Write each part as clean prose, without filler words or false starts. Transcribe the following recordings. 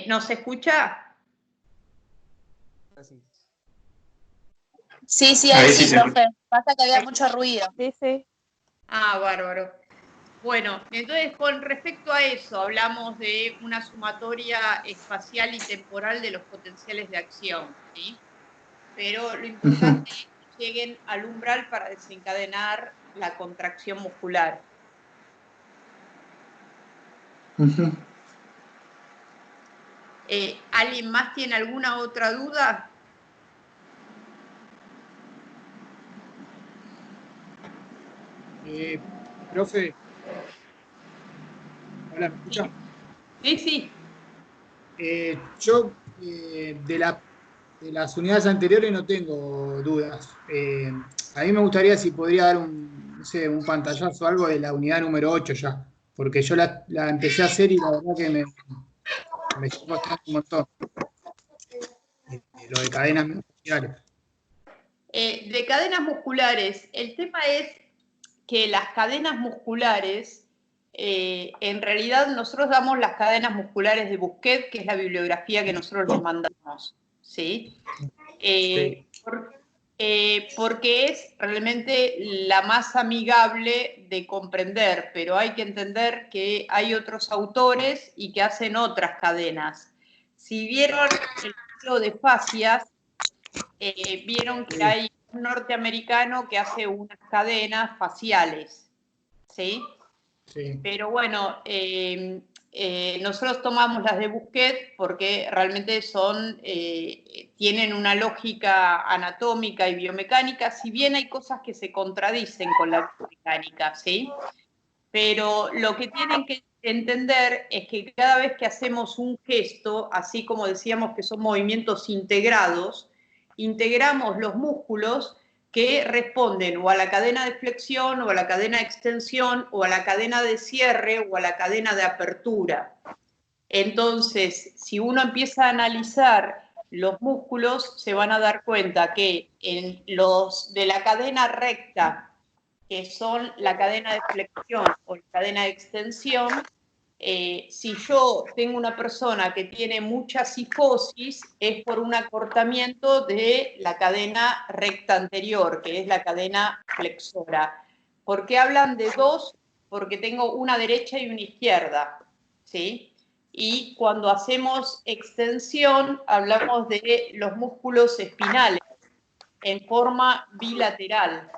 ¿No se escucha? Sí, ahí sí, profe. Pasa que había mucho ruido. Sí. Ah, bárbaro. Bueno, entonces con respecto a eso, hablamos de una sumatoria espacial y temporal de los potenciales de acción, ¿sí? Pero lo importante es que lleguen al umbral para desencadenar la contracción muscular. ¿Alguien más tiene alguna otra duda? Profe. Hola, ¿me escucha? Sí. Yo de las unidades anteriores no tengo dudas. A mí me gustaría si podría dar no sé, un pantallazo o algo de la unidad número 8 ya, porque yo la empecé a hacer y la verdad que me está costando un montón. Lo de cadenas musculares. De cadenas musculares, el tema es que las cadenas musculares, en realidad nosotros damos las cadenas musculares de Busquet, que es la bibliografía que nosotros les mandamos, ¿sí? Porque es realmente la más amigable de comprender, pero hay que entender que hay otros autores y que hacen otras cadenas. Si vieron el libro de fascias, vieron que hay un norteamericano que hace unas cadenas faciales, ¿sí? Sí. Pero bueno, nosotros tomamos las de Busquet porque realmente tienen una lógica anatómica y biomecánica, si bien hay cosas que se contradicen con la biomecánica, ¿sí? Pero lo que tienen que entender es que cada vez que hacemos un gesto, así como decíamos que son movimientos integrados, integramos los músculos que responden o a la cadena de flexión, o a la cadena de extensión, o a la cadena de cierre, o a la cadena de apertura. Entonces, si uno empieza a analizar los músculos, se van a dar cuenta que en los de la cadena recta, que son la cadena de flexión o la cadena de extensión, si yo tengo una persona que tiene mucha cifosis, es por un acortamiento de la cadena recta anterior, que es la cadena flexora. ¿Por qué hablan de dos? Porque tengo una derecha y una izquierda, ¿sí? Y cuando hacemos extensión, hablamos de los músculos espinales en forma bilateral.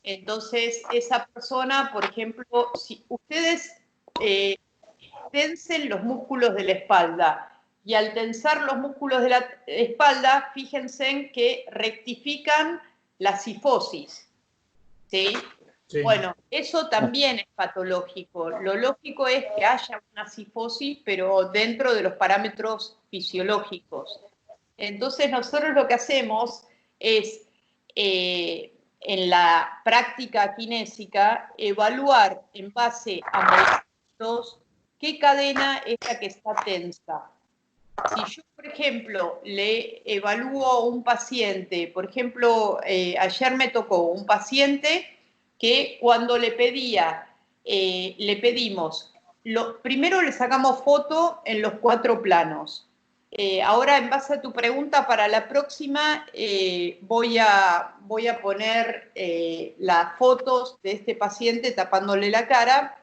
Entonces, esa persona, por ejemplo, si ustedes tensen los músculos de la espalda y al tensar los músculos de la espalda, fíjense en que rectifican la cifosis, ¿sí? Sí. Bueno, eso también es patológico. Lo lógico es que haya una cifosis, pero dentro de los parámetros fisiológicos. Entonces, nosotros lo que hacemos es, en la práctica kinésica, evaluar en base a movimientos qué cadena es la que está tensa. Si yo, por ejemplo, le evalúo a un paciente, por ejemplo, ayer me tocó un paciente que cuando le pedimos, primero le sacamos foto en los 4 planos. Ahora, en base a tu pregunta, para la próxima voy a poner las fotos de este paciente tapándole la cara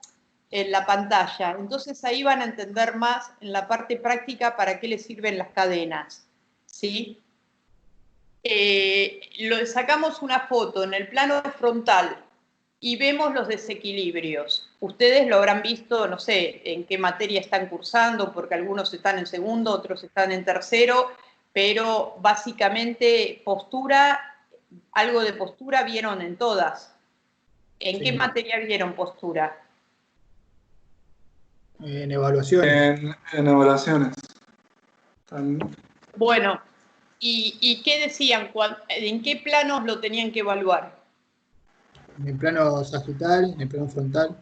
en la pantalla. Entonces ahí van a entender más en la parte práctica para qué les sirven las cadenas, ¿sí? Sacamos una foto en el plano frontal y vemos los desequilibrios. Ustedes lo habrán visto, no sé en qué materia están cursando, porque algunos están en segundo, otros están en tercero, pero básicamente postura, algo de postura vieron en todas. ¿En qué materia vieron postura? En evaluaciones. En evaluaciones. Bueno, ¿y qué decían? ¿En qué planos lo tenían que evaluar? En el plano sagital, en el plano frontal.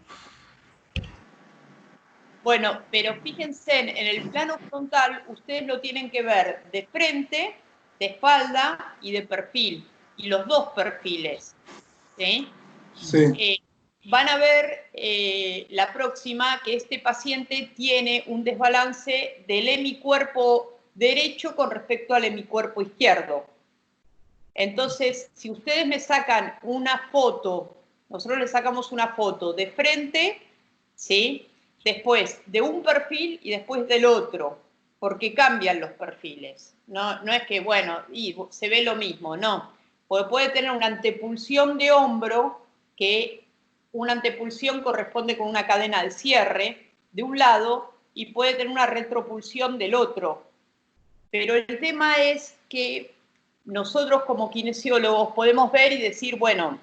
Bueno, pero fíjense, en el plano frontal ustedes lo tienen que ver de frente, de espalda y de perfil, y los dos perfiles, ¿sí? Sí. van a ver la próxima que este paciente tiene un desbalance del hemicuerpo derecho con respecto al hemicuerpo izquierdo. Entonces, si ustedes me sacan una foto, nosotros le sacamos una foto de frente, ¿sí? Después de un perfil y después del otro, porque cambian los perfiles. No es que, bueno, y se ve lo mismo, no. Porque puede tener una antepulsión de hombro, que una antepulsión corresponde con una cadena de cierre de un lado, y puede tener una retropulsión del otro. Pero el tema es que nosotros como kinesiólogos podemos ver y decir, bueno,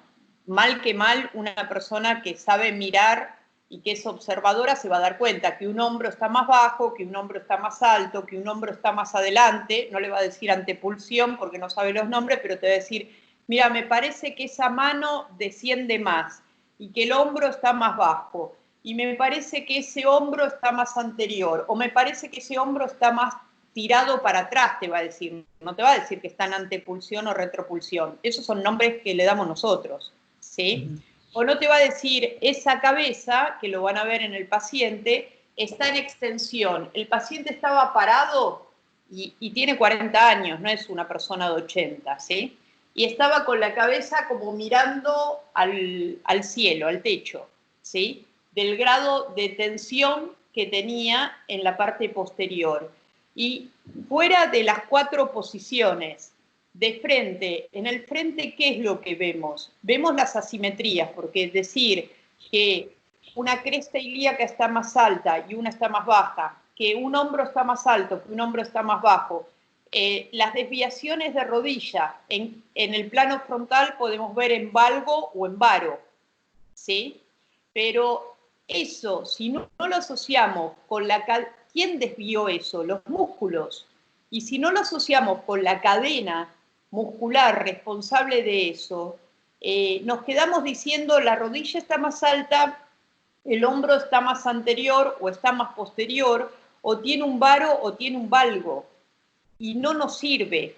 mal que mal, una persona que sabe mirar y que es observadora se va a dar cuenta que un hombro está más bajo, que un hombro está más alto, que un hombro está más adelante. No le va a decir antepulsión porque no sabe los nombres, pero te va a decir, mira, me parece que esa mano desciende más y que el hombro está más bajo. Y me parece que ese hombro está más anterior, o me parece que ese hombro está más tirado para atrás, te va a decir. No te va a decir que está en antepulsión o retropulsión. Esos son nombres que le damos nosotros, ¿sí? O no te va a decir, esa cabeza, que lo van a ver en el paciente, está en extensión. El paciente estaba parado y tiene 40 años, no es una persona de 80, ¿sí? Y estaba con la cabeza como mirando al cielo, al techo, ¿sí? Del grado de tensión que tenía en la parte posterior. Y fuera de las 4 posiciones, de frente, en el frente, ¿qué es lo que vemos? Vemos las asimetrías, porque decir que una cresta ilíaca está más alta y una está más baja, que un hombro está más alto, que un hombro está más bajo, las desviaciones de rodilla en el plano frontal podemos ver en valgo o en varo, ¿sí? Pero eso, si no lo asociamos con ¿quién desvió eso? Los músculos. Y si no lo asociamos con la cadena muscular responsable de eso, nos quedamos diciendo la rodilla está más alta, el hombro está más anterior o está más posterior, o tiene un varo o tiene un valgo, y no nos sirve.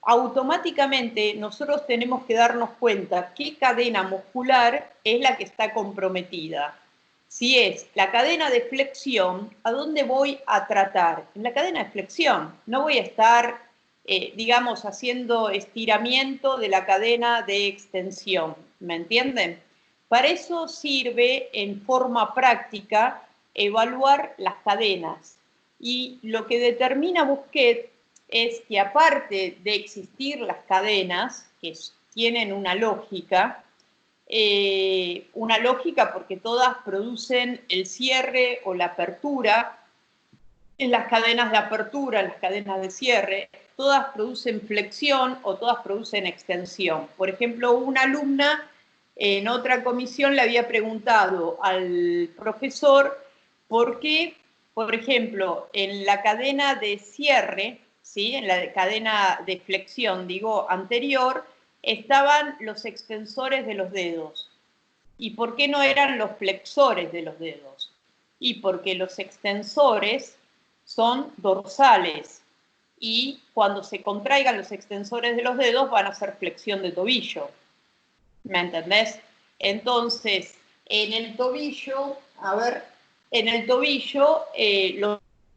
Automáticamente nosotros tenemos que darnos cuenta qué cadena muscular es la que está comprometida. Si es la cadena de flexión, ¿a dónde voy a tratar? En la cadena de flexión. No voy a estar, digamos, haciendo estiramiento de la cadena de extensión. ¿Me entienden? Para eso sirve en forma práctica evaluar las cadenas. Y lo que determina Busquet es que aparte de existir las cadenas, que tienen una lógica porque todas producen el cierre o la apertura, en las cadenas de apertura, en las cadenas de cierre, todas producen flexión o todas producen extensión. Por ejemplo, una alumna en otra comisión le había preguntado al profesor por qué, por ejemplo, en la cadena de cierre, ¿sí? En la cadena de flexión, digo, anterior, estaban los extensores de los dedos. ¿Y por qué no eran los flexores de los dedos? Y porque los extensores son dorsales y cuando se contraigan los extensores de los dedos van a hacer flexión de tobillo. ¿Me entendés? Entonces, en el tobillo,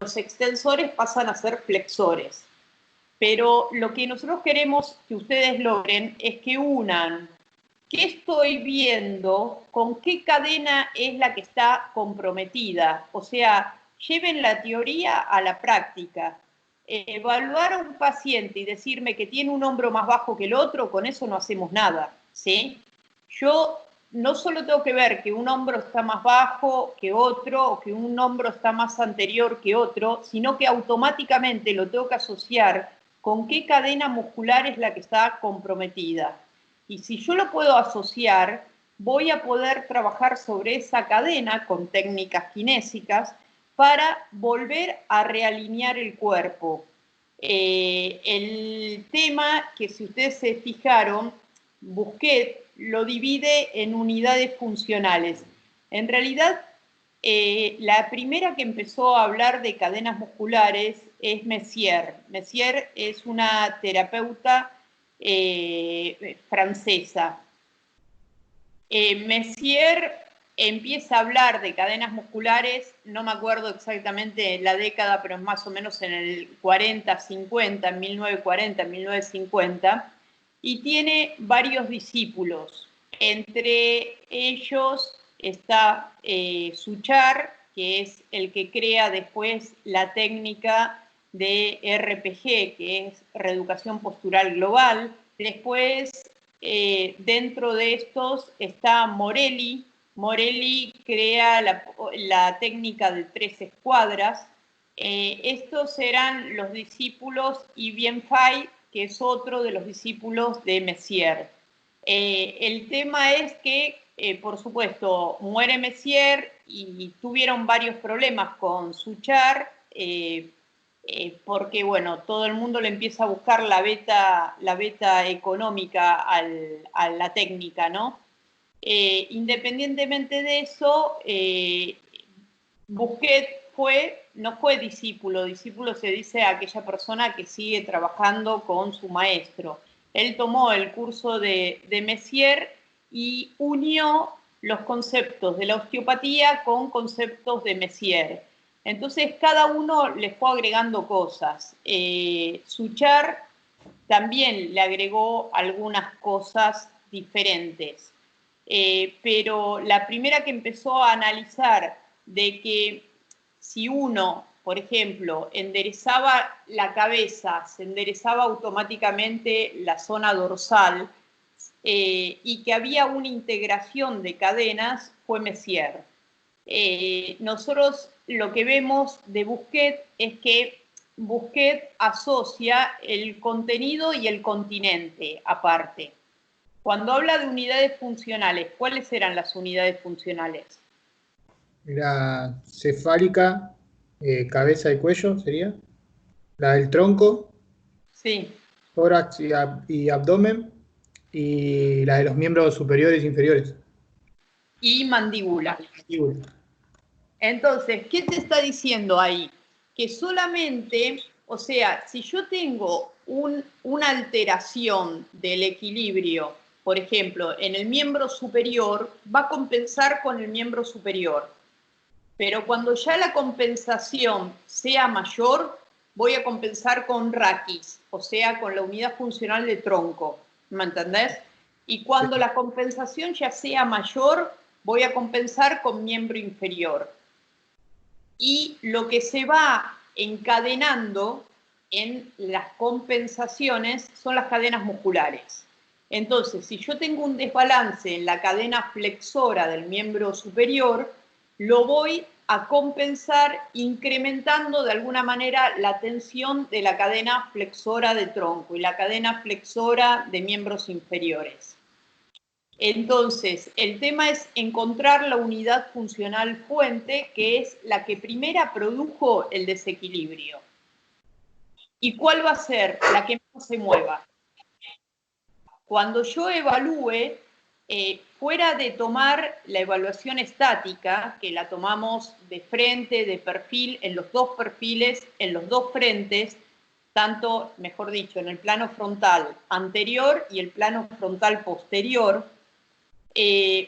los extensores pasan a ser flexores. Pero lo que nosotros queremos que ustedes logren es que unan qué estoy viendo con qué cadena es la que está comprometida. O sea, lleven la teoría a la práctica. Evaluar a un paciente y decirme que tiene un hombro más bajo que el otro, con eso no hacemos nada, ¿sí? Yo no solo tengo que ver que un hombro está más bajo que otro o que un hombro está más anterior que otro, sino que automáticamente lo tengo que asociar con qué cadena muscular es la que está comprometida. Y si yo lo puedo asociar, voy a poder trabajar sobre esa cadena con técnicas kinésicas para volver a realinear el cuerpo. El tema que, si ustedes se fijaron, Busquet lo divide en unidades funcionales. En realidad, la primera que empezó a hablar de cadenas musculares es Messier. Messier es una terapeuta francesa. Messier empieza a hablar de cadenas musculares, no me acuerdo exactamente la década, pero es más o menos en el 40-50, en 1940, 1950, y tiene varios discípulos. Entre ellos está Suchard, que es el que crea después la técnica de RPG, que es reeducación postural global. Después, dentro de estos está Morelli. Morelli crea la técnica de 3 escuadras. Estos eran los discípulos, y Bien-Fai, que es otro de los discípulos de Messier. El tema es que, por supuesto, muere Messier y tuvieron varios problemas con Suchard, porque, bueno, todo el mundo le empieza a buscar la beta económica a la técnica, ¿no? Independientemente de eso, Bousquet no fue discípulo. Discípulo se dice a aquella persona que sigue trabajando con su maestro. Él tomó el curso de Messier y unió los conceptos de la osteopatía con conceptos de Messier. Entonces, cada uno le fue agregando cosas. Suchard también le agregó algunas cosas diferentes. Pero la primera que empezó a analizar de que si uno, por ejemplo, enderezaba la cabeza, se enderezaba automáticamente la zona dorsal, y que había una integración de cadenas, fue Messier. Nosotros lo que vemos de Bousquet es que Bousquet asocia el contenido y el continente aparte. Cuando habla de unidades funcionales, ¿cuáles eran las unidades funcionales? Era cefálica, cabeza y cuello, ¿sería? La del tronco, Sí. tórax y abdomen, y la de los miembros superiores e inferiores. Y mandíbula. Entonces, ¿qué te está diciendo ahí? Que solamente, o sea, si yo tengo una alteración del equilibrio, por ejemplo, en el miembro superior, va a compensar con el miembro superior. Pero cuando ya la compensación sea mayor, voy a compensar con raquis, o sea, con la unidad funcional de tronco. ¿Me entendés? Y cuando la compensación ya sea mayor, voy a compensar con miembro inferior. Y lo que se va encadenando en las compensaciones son las cadenas musculares. Entonces, si yo tengo un desbalance en la cadena flexora del miembro superior, lo voy a compensar incrementando de alguna manera la tensión de la cadena flexora de tronco y la cadena flexora de miembros inferiores. Entonces, el tema es encontrar la unidad funcional fuente, que es la que primera produjo el desequilibrio. ¿Y cuál va a ser la que más se mueva? Cuando yo evalúe, fuera de tomar la evaluación estática, que la tomamos de frente, de perfil, en los dos perfiles, en los dos frentes, tanto, mejor dicho, en el plano frontal anterior y el plano frontal posterior,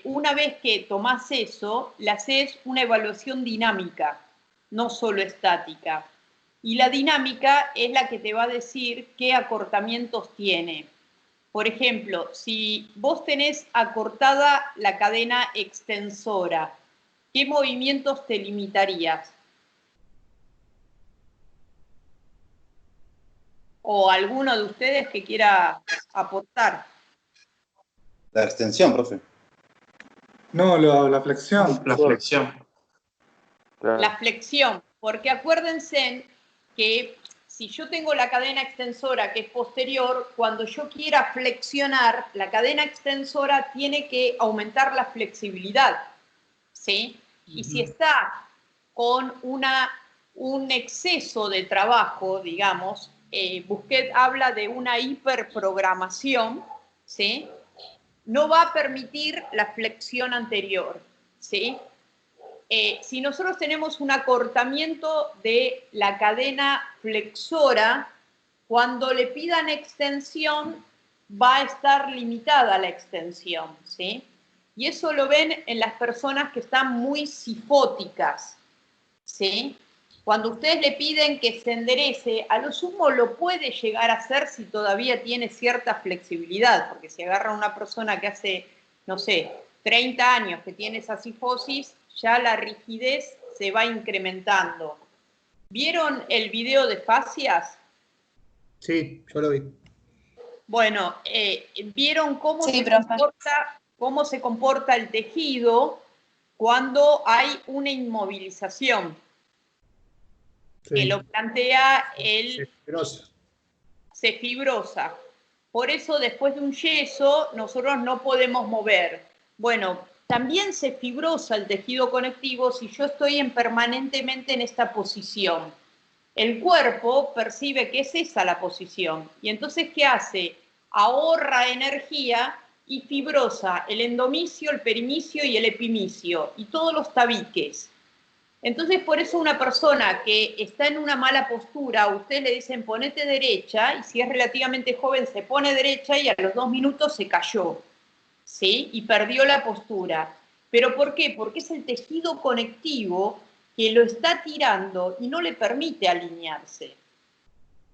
una vez que tomás eso, le haces una evaluación dinámica, no solo estática. Y la dinámica es la que te va a decir qué acortamientos tiene. Por ejemplo, si vos tenés acortada la cadena extensora, ¿qué movimientos te limitarías? ¿O alguno de ustedes que quiera aportar? La extensión, profe. No, la flexión. La flexión. La flexión, porque acuérdense que si yo tengo la cadena extensora que es posterior, cuando yo quiera flexionar, la cadena extensora tiene que aumentar la flexibilidad, ¿sí? Y si está con un exceso de trabajo, digamos, Bousquet habla de una hiperprogramación, ¿sí? No va a permitir la flexión anterior, ¿sí? Si nosotros tenemos un acortamiento de la cadena flexora, cuando le pidan extensión, va a estar limitada la extensión, ¿sí? Y eso lo ven en las personas que están muy cifóticas, ¿sí? Cuando ustedes le piden que se enderece, a lo sumo lo puede llegar a hacer si todavía tiene cierta flexibilidad, porque si agarra a una persona que hace, no sé, 30 años que tiene esa cifosis, ya la rigidez se va incrementando. ¿Vieron el video de fascias? Sí, yo lo vi. Bueno, ¿vieron cómo, Sí, cómo se comporta el tejido cuando hay una inmovilización? Sí. Que lo plantea el... Fibrosa. Se fibrosa. Por eso después de un yeso nosotros no podemos mover. Bueno, también se fibrosa el tejido conectivo si yo estoy permanentemente en esta posición. El cuerpo percibe que es esa la posición. Y entonces, ¿qué hace? Ahorra energía y fibrosa el endomicio, el perimicio y el epimicio, y todos los tabiques. Entonces, por eso una persona que está en una mala postura, ustedes le dicen ponete derecha, y si es relativamente joven se pone derecha y a los 2 minutos se cayó, ¿sí? Y perdió la postura. ¿Pero por qué? Porque es el tejido conectivo que lo está tirando y no le permite alinearse.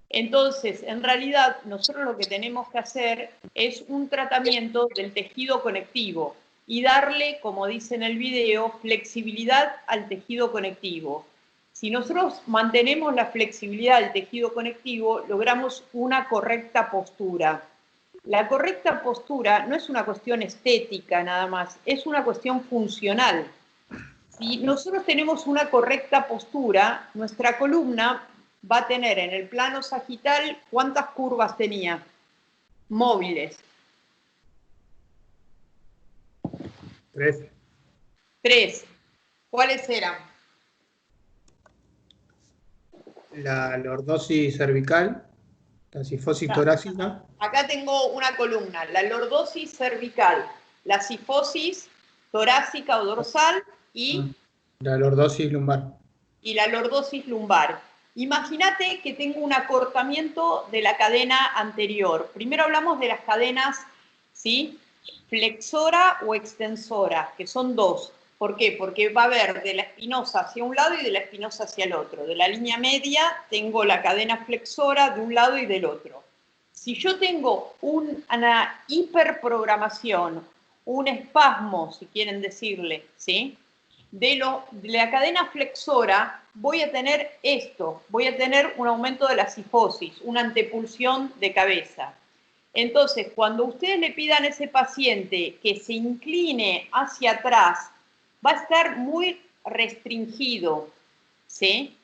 Entonces, en realidad, nosotros lo que tenemos que hacer es un tratamiento del tejido conectivo y darle, como dice en el video, flexibilidad al tejido conectivo. Si nosotros mantenemos la flexibilidad del tejido conectivo, logramos una correcta postura. La correcta postura no es una cuestión estética nada más, es una cuestión funcional. Si nosotros tenemos una correcta postura, nuestra columna va a tener en el plano sagital, ¿cuántas curvas tenía? Móviles. 3. 3. ¿Cuáles eran? La lordosis cervical, la cifosis torácica. Acá tengo una columna, la lordosis cervical, la cifosis torácica o dorsal y la lordosis lumbar. Y la lordosis lumbar. Imagínate que tengo un acortamiento de la cadena anterior. Primero hablamos de las cadenas, ¿sí? Flexora o extensora, que son dos. ¿Por qué? Porque va a haber de la espinosa hacia un lado y de la espinosa hacia el otro. De la línea media tengo la cadena flexora de un lado y del otro. Si yo tengo una hiperprogramación, un espasmo, si quieren decirle, ¿sí? De la cadena flexora voy a tener esto, voy a tener un aumento de la cifosis, una antepulsión de cabeza. Entonces, cuando ustedes le pidan a ese paciente que se incline hacia atrás, va a estar muy restringido, ¿sí?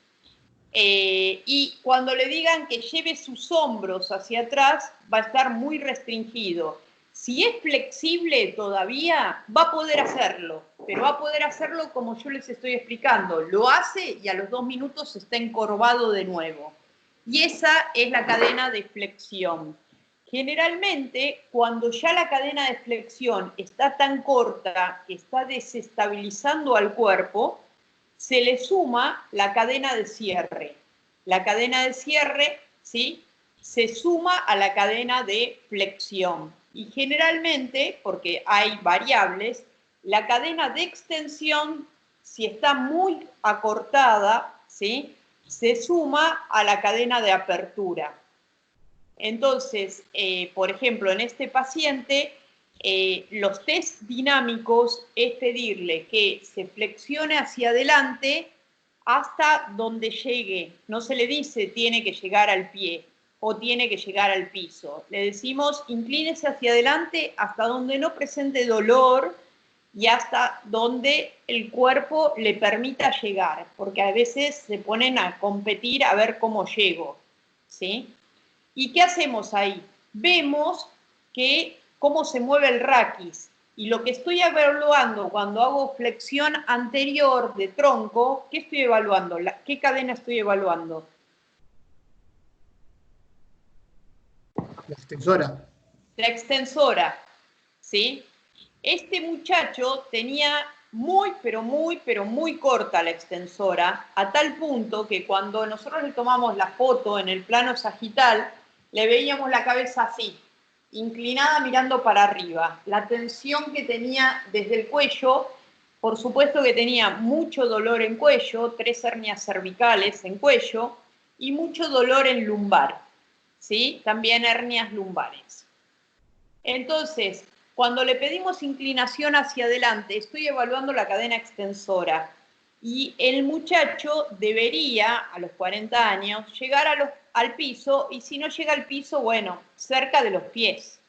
Y cuando le digan que lleve sus hombros hacia atrás, va a estar muy restringido. Si es flexible todavía, va a poder hacerlo, pero va a poder hacerlo como yo les estoy explicando. Lo hace y a los 2 minutos está encorvado de nuevo. Y esa es la cadena de flexión. Generalmente, cuando ya la cadena de flexión está tan corta que está desestabilizando al cuerpo, se le suma la cadena de cierre. La cadena de cierre, ¿sí?, se suma a la cadena de flexión. Y generalmente, porque hay variables, la cadena de extensión, si está muy acortada, ¿sí?, se suma a la cadena de apertura. Entonces, por ejemplo, en este paciente, los test dinámicos es pedirle que se flexione hacia adelante hasta donde llegue. No se le dice tiene que llegar al pie o tiene que llegar al piso. Le decimos inclínese hacia adelante hasta donde no presente dolor y hasta donde el cuerpo le permita llegar, porque a veces se ponen a competir a ver cómo llego, ¿sí? ¿Y qué hacemos ahí? Vemos que cómo se mueve el raquis. Y lo que estoy evaluando cuando hago flexión anterior de tronco, ¿qué estoy evaluando? ¿Qué cadena estoy evaluando? La extensora. La extensora, ¿sí? Este muchacho tenía muy, pero muy corta la extensora, a tal punto que cuando nosotros le tomamos la foto en el plano sagital, le veíamos la cabeza así, inclinada mirando para arriba. La tensión que tenía desde el cuello, por supuesto que tenía mucho dolor en cuello, 3 hernias cervicales en cuello y mucho dolor en lumbar, ¿sí? También hernias lumbares. Entonces, cuando le pedimos inclinación hacia adelante, estoy evaluando la cadena extensora y el muchacho debería, a los 40 años, llegar al piso, y si no llega al piso, bueno, cerca de los pies.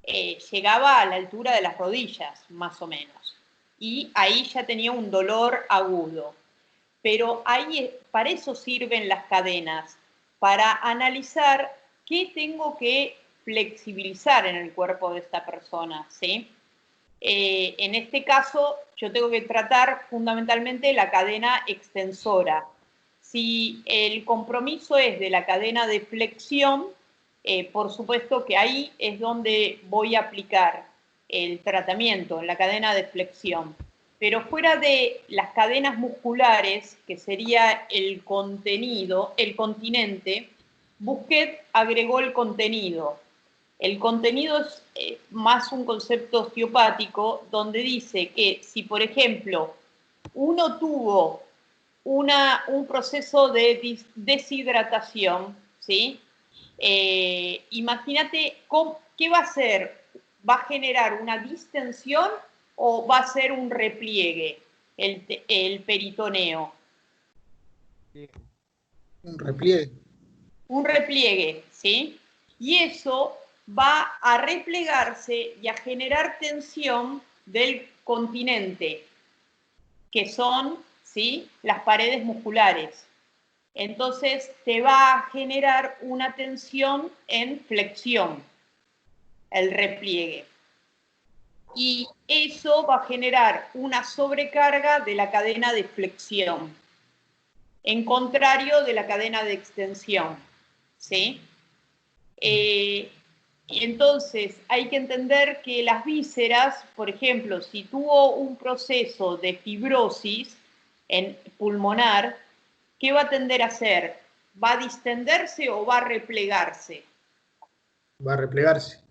Llegaba a la altura de las rodillas, más o menos. Y ahí ya tenía un dolor agudo. Pero ahí, para eso sirven las cadenas, para analizar qué tengo que flexibilizar en el cuerpo de esta persona, ¿sí? En este caso, yo tengo que tratar fundamentalmente la cadena extensora. Si el compromiso es de la cadena de flexión, por supuesto que ahí es donde voy a aplicar el tratamiento, en la cadena de flexión. Pero fuera de las cadenas musculares, que sería el contenido, el continente, Busquet agregó el contenido. El contenido es más un concepto osteopático, donde dice que si, por ejemplo, uno tuvo un proceso de deshidratación, ¿sí? Imagínate qué va a hacer. ¿Va a generar una distensión o va a ser un repliegue, el peritoneo? Un repliegue. Un repliegue, ¿sí? Y eso va a replegarse y a generar tensión del continente, que son, ¿sí?, las paredes musculares. Entonces te va a generar una tensión en flexión, el repliegue. Y eso va a generar una sobrecarga de la cadena de flexión, en contrario de la cadena de extensión, ¿sí? Entonces, hay que entender que las vísceras, por ejemplo, si tuvo un proceso de fibrosis pulmonar, ¿qué va a tender a hacer? ¿Va a distenderse o va a replegarse? Va a replegarse.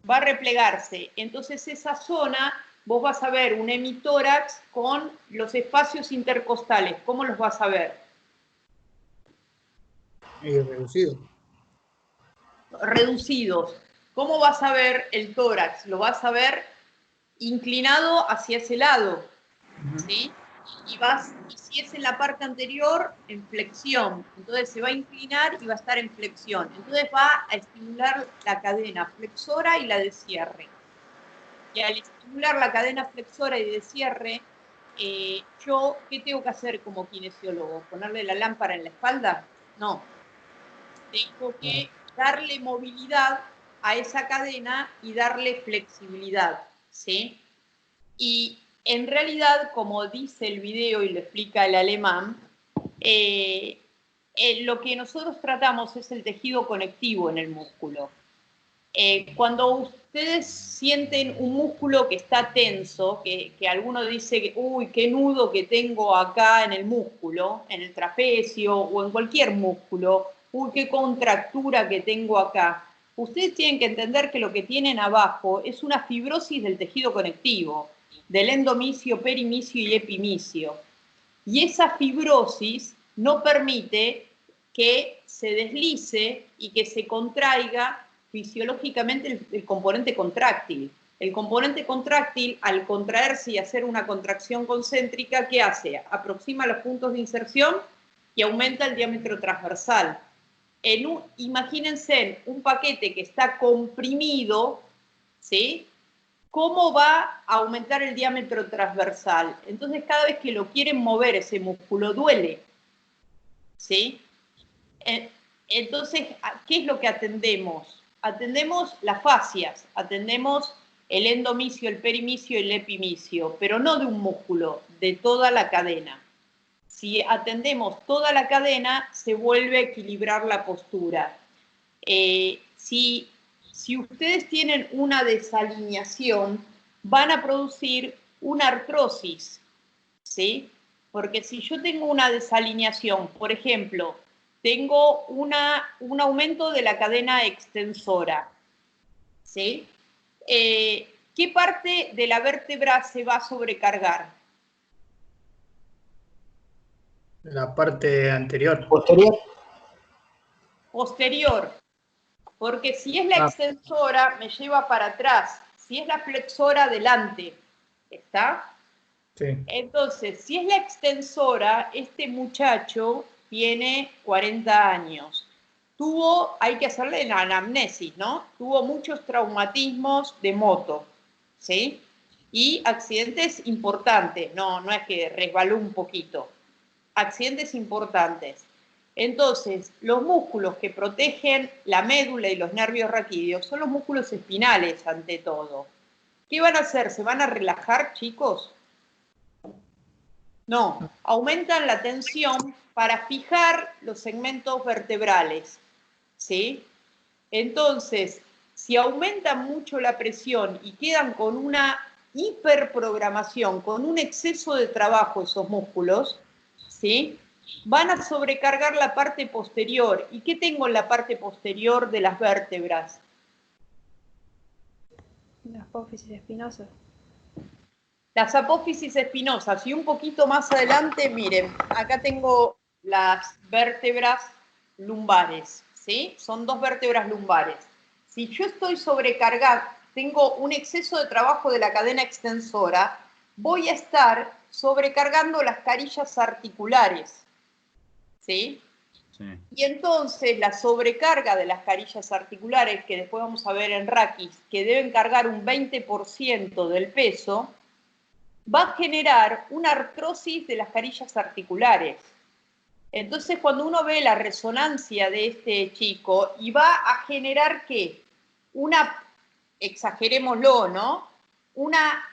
Va a replegarse. Entonces, esa zona, vos vas a ver un hemitórax con los espacios intercostales. ¿Cómo los vas a ver? Reducido. Reducidos. ¿Cómo vas a ver el tórax? Lo vas a ver inclinado hacia ese lado, ¿sí? Y si es en la parte anterior, en flexión. Entonces se va a inclinar y va a estar en flexión. Entonces va a estimular la cadena flexora y la de cierre. Y al estimular la cadena flexora y de cierre, yo, ¿qué tengo que hacer como kinesiólogo? ¿Ponerle la lámpara en la espalda? No. Tengo que darle movilidad a esa cadena y darle flexibilidad, ¿sí? Y en realidad, como dice el video y lo explica el alemán, lo que nosotros tratamos es el tejido conectivo en el músculo. Cuando ustedes sienten un músculo que está tenso, que alguno dice, uy, qué nudo que tengo acá en el músculo, en el trapecio o en cualquier músculo, uy, qué contractura que tengo acá. Ustedes tienen que entender que lo que tienen abajo es una fibrosis del tejido conectivo, del endomicio, perimicio y epimicio. Y esa fibrosis no permite que se deslice y que se contraiga fisiológicamente el componente contráctil. El componente contráctil, al contraerse y hacer una contracción concéntrica, ¿qué hace? Aproxima los puntos de inserción y aumenta el diámetro transversal. Imagínense un paquete que está comprimido, ¿sí? ¿Cómo va a aumentar el diámetro transversal? Entonces, cada vez que lo quieren mover ese músculo, duele, ¿sí? Entonces, ¿qué es lo que atendemos? Atendemos las fascias, atendemos el endomicio, el perimicio y el epimicio, pero no de un músculo, de toda la cadena. Si atendemos toda la cadena, se vuelve a equilibrar la postura. Si ustedes tienen una desalineación, van a producir una artrosis, ¿sí? Porque si yo tengo una desalineación, por ejemplo, tengo un aumento de la cadena extensora, ¿sí? ¿Qué parte de la vértebra se va a sobrecargar? La parte anterior. Posterior. Posterior, porque si es la extensora, me lleva para atrás. Si es la flexora, adelante. ¿Está? Sí. Entonces, si es la extensora, este muchacho tiene 40 años. Hay que hacerle una anamnesis, ¿no? Tuvo muchos traumatismos de moto, ¿sí? Y accidentes importantes, no es que resbaló un poquito. Accidentes importantes. Entonces, los músculos que protegen la médula y los nervios raquídeos son los músculos espinales, ante todo. ¿Qué van a hacer? ¿Se van a relajar, chicos? No, aumentan la tensión para fijar los segmentos vertebrales, ¿sí? Entonces, si aumentan mucho la presión y quedan con una hiperprogramación, con un exceso de trabajo esos músculos, ¿sí? Van a sobrecargar la parte posterior. ¿Y qué tengo en la parte posterior de las vértebras? Las apófisis espinosas. Las apófisis espinosas. Y un poquito más adelante, miren, acá tengo las vértebras lumbares, ¿sí? Son 2 vértebras lumbares. Si yo estoy sobrecargada, tengo un exceso de trabajo de la cadena extensora, voy a estar sobrecargando las carillas articulares, ¿sí? Sí. Y entonces la sobrecarga de las carillas articulares, que después vamos a ver en raquis, que deben cargar un 20% del peso, va a generar una artrosis de las carillas articulares. Entonces, cuando uno ve la resonancia de este chico, y va a generar, ¿qué? Exagerémoslo, ¿no? Una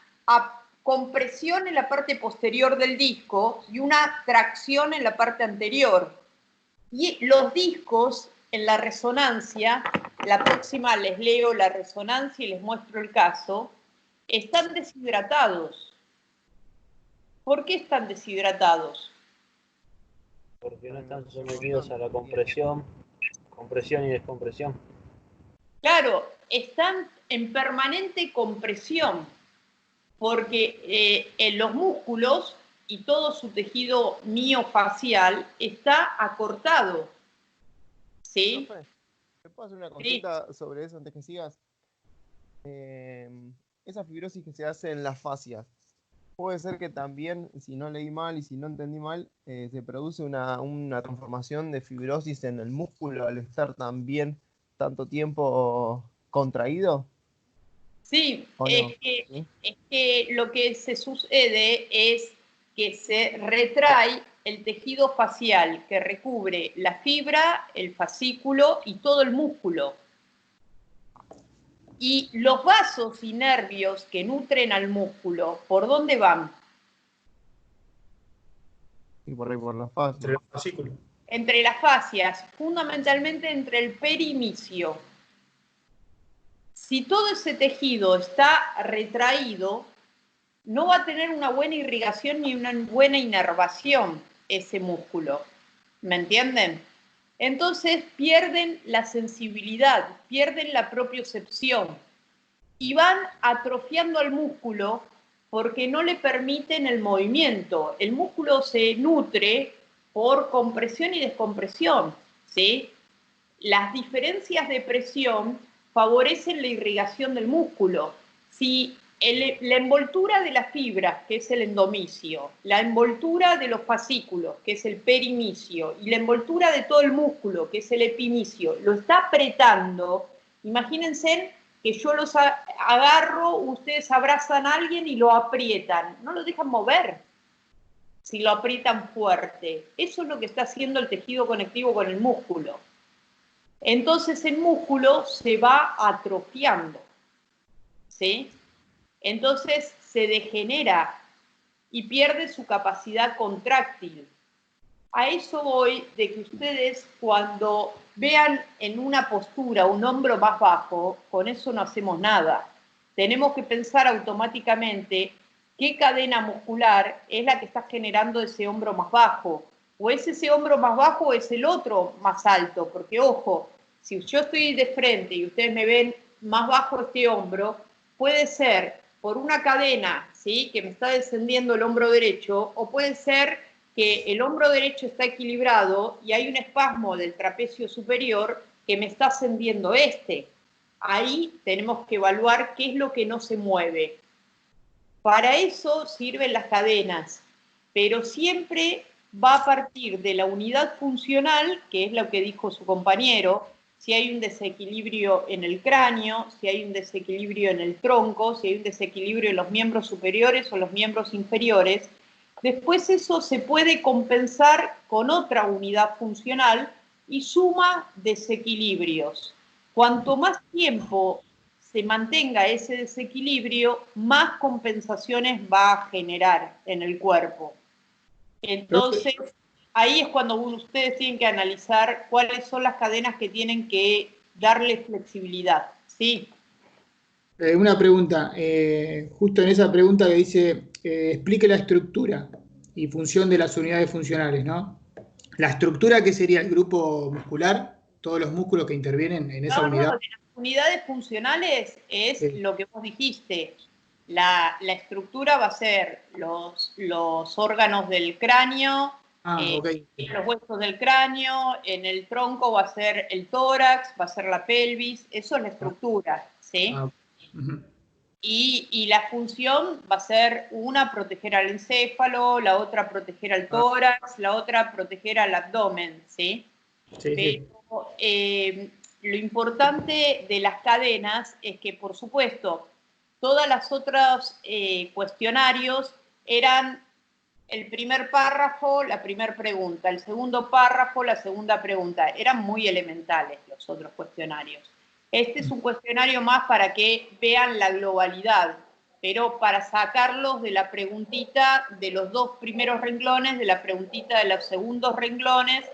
compresión en la parte posterior del disco y una tracción en la parte anterior. Y los discos, en la resonancia, la próxima les leo la resonancia y les muestro el caso, están deshidratados. ¿Por qué están deshidratados? Porque no están sometidos a la compresión y descompresión. Claro, están en permanente compresión, porque en los músculos y todo su tejido miofacial está acortado. ¿Sí? Profe, ¿te puedo hacer una consulta sobre eso antes que sigas? Esa fibrosis que se hace en las fascias, puede ser que también, si no leí mal y si no entendí mal, se produce una transformación de fibrosis en el músculo al estar también tanto tiempo contraído. Sí, ¿O no? ¿Sí? es que lo que se sucede es que se retrae el tejido facial que recubre la fibra, el fascículo y todo el músculo. Y los vasos y nervios que nutren al músculo, ¿por dónde van? Y por ahí por la fascia. Entre los fascículos. Entre las fascias, fundamentalmente entre el perimicio. Si todo ese tejido está retraído, no va a tener una buena irrigación ni una buena inervación ese músculo. ¿Me entienden? Entonces pierden la sensibilidad, pierden la propiocepción y van atrofiando al músculo porque no le permiten el movimiento. El músculo se nutre por compresión y descompresión, ¿sí? Las diferencias de presión favorecen la irrigación del músculo. Si la envoltura de las fibras, que es el endomicio, la envoltura de los fascículos, que es el perimicio, y la envoltura de todo el músculo, que es el epimicio, lo está apretando, imagínense que yo los agarro, ustedes abrazan a alguien y lo aprietan, no lo dejan mover si lo aprietan fuerte. Eso es lo que está haciendo el tejido conectivo con el músculo. Entonces el músculo se va atrofiando, ¿sí? Entonces se degenera y pierde su capacidad contráctil. A eso voy de que ustedes cuando vean en una postura un hombro más bajo, con eso no hacemos nada. Tenemos que pensar automáticamente qué cadena muscular es la que está generando ese hombro más bajo. O es ese hombro más bajo o es el otro más alto, porque ojo, si yo estoy de frente y ustedes me ven más bajo este hombro, puede ser por una cadena, ¿sí?, que me está descendiendo el hombro derecho, o puede ser que el hombro derecho está equilibrado y hay un espasmo del trapecio superior que me está ascendiendo este. Ahí tenemos que evaluar qué es lo que no se mueve. Para eso sirven las cadenas, pero siempre va a partir de la unidad funcional, que es lo que dijo su compañero, si hay un desequilibrio en el cráneo, si hay un desequilibrio en el tronco, si hay un desequilibrio en los miembros superiores o los miembros inferiores. Después eso se puede compensar con otra unidad funcional y suma desequilibrios. Cuanto más tiempo se mantenga ese desequilibrio, más compensaciones va a generar en el cuerpo. Entonces, ahí es cuando ustedes tienen que analizar cuáles son las cadenas que tienen que darle flexibilidad. ¿Sí? Una pregunta, justo en esa pregunta que dice, explique la estructura y función de las unidades funcionales, ¿no? La estructura, ¿qué sería el grupo muscular? Todos los músculos que intervienen en esa unidad. No, de las unidades funcionales es lo que vos dijiste. La estructura va a ser los órganos del cráneo, Okay. los huesos del cráneo, en el tronco va a ser el tórax, va a ser la pelvis, eso es la estructura, ¿sí? Y la función va a ser una proteger al encéfalo, la otra proteger al tórax, la otra proteger al abdomen, ¿sí? Pero lo importante de las cadenas es que, por supuesto, todas las otras cuestionarios eran el primer párrafo, la primera pregunta, el segundo párrafo, la segunda pregunta. Eran muy elementales los otros cuestionarios. Este es un cuestionario más para que vean la globalidad, pero para sacarlos de la preguntita de los dos primeros renglones, de la preguntita de los segundos renglones,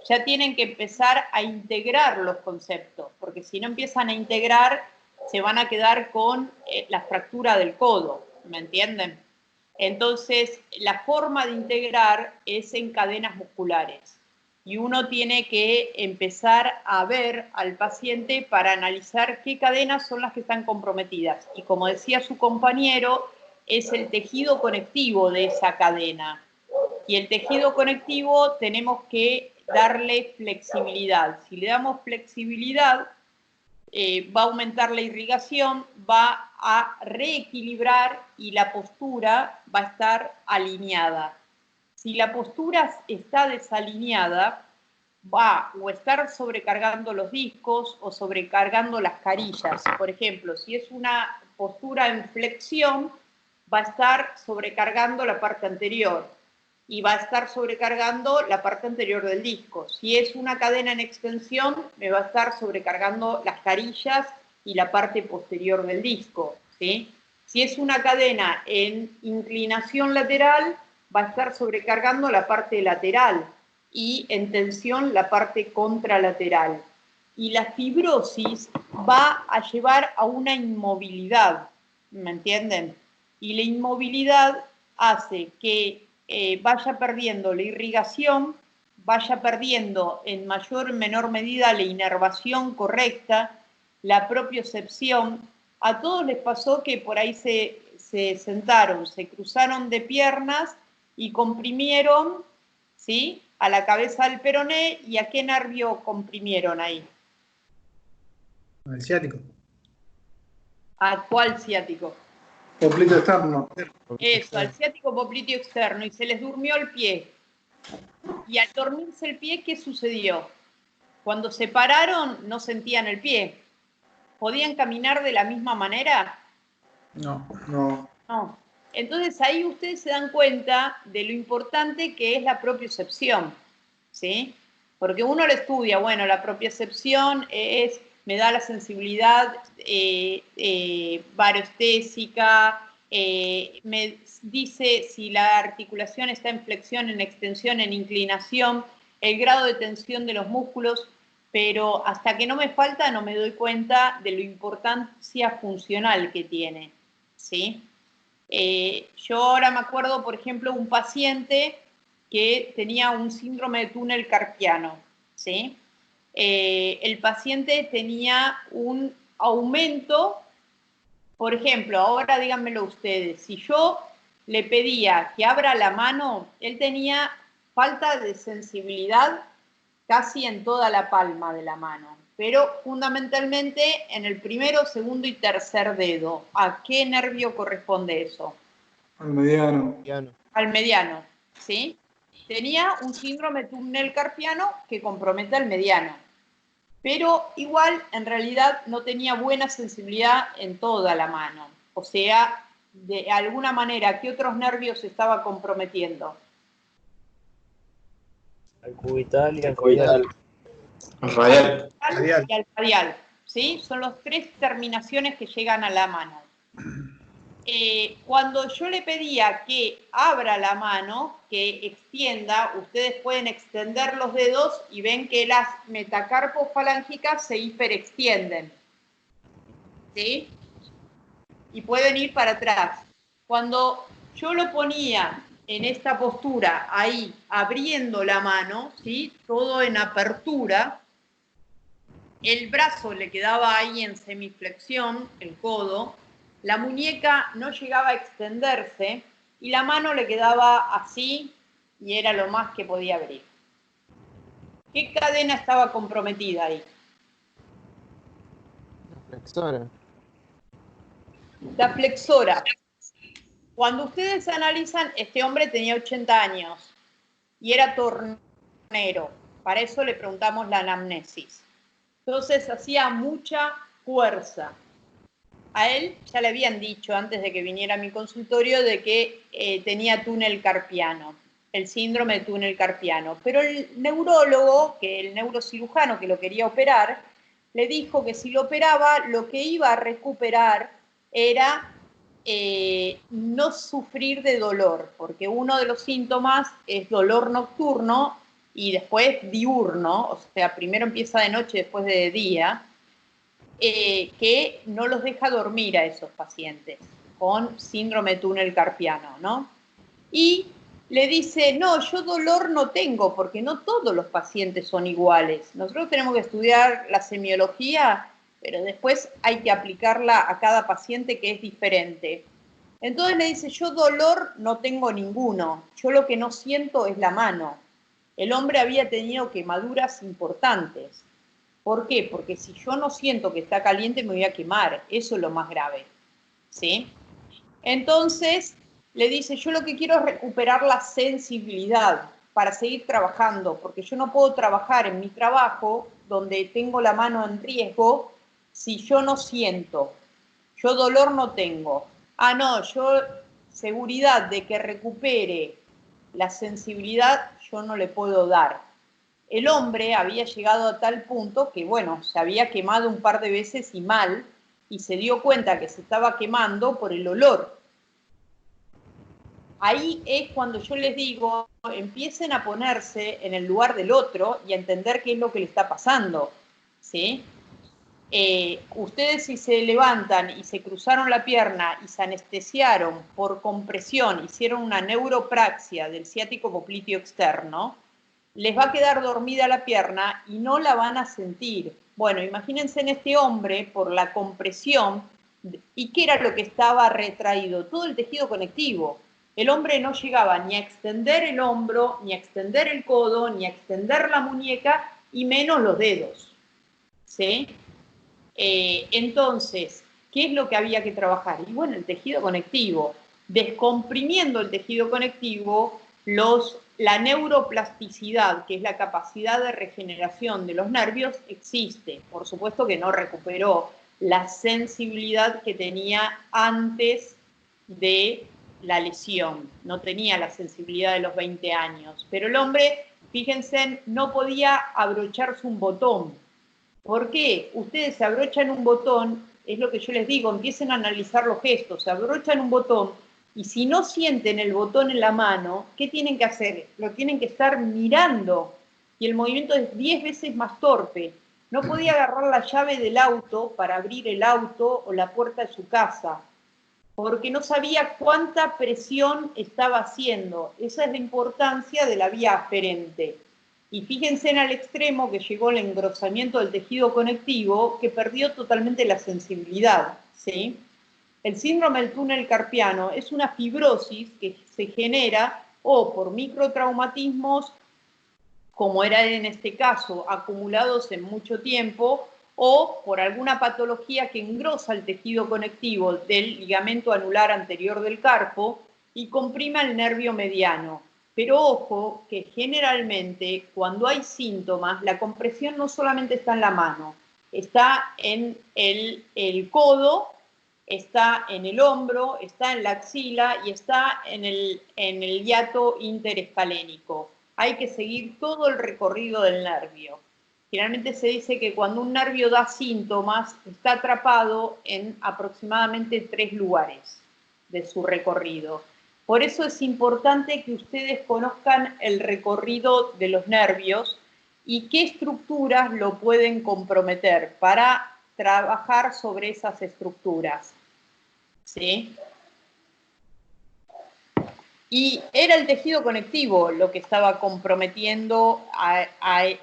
ya tienen que empezar a integrar los conceptos, porque si no empiezan a integrar, se van a quedar con la fractura del codo, ¿me entienden? Entonces, la forma de integrar es en cadenas musculares. Y uno tiene que empezar a ver al paciente para analizar qué cadenas son las que están comprometidas. Y como decía su compañero, es el tejido conectivo de esa cadena. Y el tejido conectivo tenemos que darle flexibilidad. Si le damos flexibilidad, va a aumentar la irrigación, va a reequilibrar y la postura va a estar alineada. Si la postura está desalineada, va o estar sobrecargando los discos o sobrecargando las carillas. Por ejemplo, si es una postura en flexión, va a estar sobrecargando la parte anterior y va a estar sobrecargando la parte anterior del disco. Si es una cadena en extensión, me va a estar sobrecargando las carillas y la parte posterior del disco, ¿sí? Si es una cadena en inclinación lateral, va a estar sobrecargando la parte lateral y en tensión la parte contralateral. Y la fibrosis va a llevar a una inmovilidad, ¿me entienden? Y la inmovilidad hace que vaya perdiendo la irrigación, vaya perdiendo en mayor o menor medida la inervación correcta, la propiocepción. A todos les pasó que por ahí se sentaron, se cruzaron de piernas y comprimieron, ¿sí?, a la cabeza del peroné. ¿Y a qué nervio comprimieron ahí? Al ciático. ¿A cuál ciático? Poplito externo. Eso, al ciático popliteo externo, y se les durmió el pie. Y al dormirse el pie, ¿qué sucedió? Cuando se pararon, no sentían el pie. ¿Podían caminar de la misma manera? No. No. Entonces ahí ustedes se dan cuenta de lo importante que es la propiocepción, ¿sí? Porque uno lo estudia, bueno, la propiocepción me da la sensibilidad varoestésica, me dice si la articulación está en flexión, en extensión, en inclinación, el grado de tensión de los músculos, pero hasta que no me falta no me doy cuenta de la importancia funcional que tiene, ¿sí? Yo ahora me acuerdo, por ejemplo, un paciente que tenía un síndrome de túnel carpiano, ¿sí? El paciente tenía un aumento, por ejemplo, ahora díganmelo ustedes, si yo le pedía que abra la mano, él tenía falta de sensibilidad casi en toda la palma de la mano, pero fundamentalmente en el primero, segundo y tercer dedo. ¿A qué nervio corresponde eso? Al mediano. Al mediano, ¿sí? Tenía un síndrome túnel carpiano que compromete al mediano, pero igual en realidad no tenía buena sensibilidad en toda la mano. O sea, de alguna manera, ¿qué otros nervios estaba comprometiendo? Al cubital y al radial. Radial. Radial. Y al radial, ¿sí? Son las tres terminaciones que llegan a la mano. Cuando yo le pedía que abra la mano, que extienda, ustedes pueden extender los dedos y ven que las metacarpofalángicas se hiperextienden, ¿sí? Y pueden ir para atrás. Cuando yo lo ponía en esta postura, ahí, abriendo la mano, ¿sí? Todo en apertura, el brazo le quedaba ahí en semiflexión, el codo, la muñeca no llegaba a extenderse y la mano le quedaba así y era lo más que podía abrir. ¿Qué cadena estaba comprometida ahí? La flexora. La flexora. Cuando ustedes analizan, este hombre tenía 80 años y era tornero. Para eso le preguntamos la anamnesis. Entonces hacía mucha fuerza. A él ya le habían dicho antes de que viniera a mi consultorio de que tenía túnel carpiano, el síndrome de túnel carpiano. Pero el neurólogo, el neurocirujano que lo quería operar, le dijo que si lo operaba, lo que iba a recuperar era no sufrir de dolor, porque uno de los síntomas es dolor nocturno y después diurno, o sea, primero empieza de noche y después de día, que no los deja dormir a esos pacientes con síndrome túnel carpiano, ¿no? Y le dice, no, yo dolor no tengo, porque no todos los pacientes son iguales. Nosotros tenemos que estudiar la semiología, pero después hay que aplicarla a cada paciente que es diferente. Entonces le dice, yo dolor no tengo ninguno, yo lo que no siento es la mano. El hombre había tenido quemaduras importantes. ¿Por qué? Porque si yo no siento que está caliente me voy a quemar, eso es lo más grave, ¿sí? Entonces le dice, yo lo que quiero es recuperar la sensibilidad para seguir trabajando, porque yo no puedo trabajar en mi trabajo donde tengo la mano en riesgo si yo no siento. Yo dolor no tengo. Ah, no, yo seguridad de que recupere la sensibilidad yo no le puedo dar. El hombre había llegado a tal punto que, bueno, se había quemado un par de veces y mal, y se dio cuenta que se estaba quemando por el olor. Ahí es cuando yo les digo, empiecen a ponerse en el lugar del otro y a entender qué es lo que le está pasando, ¿sí? Ustedes si se levantan y se cruzaron la pierna y se anestesiaron por compresión, hicieron una neuropraxia del ciático popliteo externo, les va a quedar dormida la pierna y no la van a sentir. Bueno, imagínense en este hombre, por la compresión, ¿y qué era lo que estaba retraído? Todo el tejido conectivo. El hombre no llegaba ni a extender el hombro, ni a extender el codo, ni a extender la muñeca, y menos los dedos, ¿sí? Entonces, ¿qué es lo que había que trabajar? Y bueno, el tejido conectivo. Descomprimiendo el tejido conectivo, la neuroplasticidad, que es la capacidad de regeneración de los nervios, existe. Por supuesto que no recuperó la sensibilidad que tenía antes de la lesión. No tenía la sensibilidad de los 20 años. Pero el hombre, fíjense, no podía abrocharse un botón. ¿Por qué? Ustedes se abrochan un botón, es lo que yo les digo, empiecen a analizar los gestos, se abrochan un botón y si no sienten el botón en la mano, ¿qué tienen que hacer? Lo tienen que estar mirando y el movimiento es 10 veces más torpe. No podía agarrar la llave del auto para abrir el auto o la puerta de su casa, porque no sabía cuánta presión estaba haciendo. Esa es la importancia de la vía aferente. Y fíjense en al extremo que llegó el engrosamiento del tejido conectivo, que perdió totalmente la sensibilidad, ¿sí? El síndrome del túnel carpiano es una fibrosis que se genera o por microtraumatismos, como era en este caso, acumulados en mucho tiempo, o por alguna patología que engrosa el tejido conectivo del ligamento anular anterior del carpo y comprima el nervio mediano. Pero ojo que generalmente cuando hay síntomas, la compresión no solamente está en la mano, está en el codo, está en el hombro, está en la axila y está en el hiato interescalénico. Hay que seguir todo el recorrido del nervio. Generalmente se dice que cuando un nervio da síntomas, está atrapado en aproximadamente 3 lugares de su recorrido. Por eso es importante que ustedes conozcan el recorrido de los nervios y qué estructuras lo pueden comprometer para trabajar sobre esas estructuras. ¿Sí? Y era el tejido conectivo lo que estaba comprometiendo a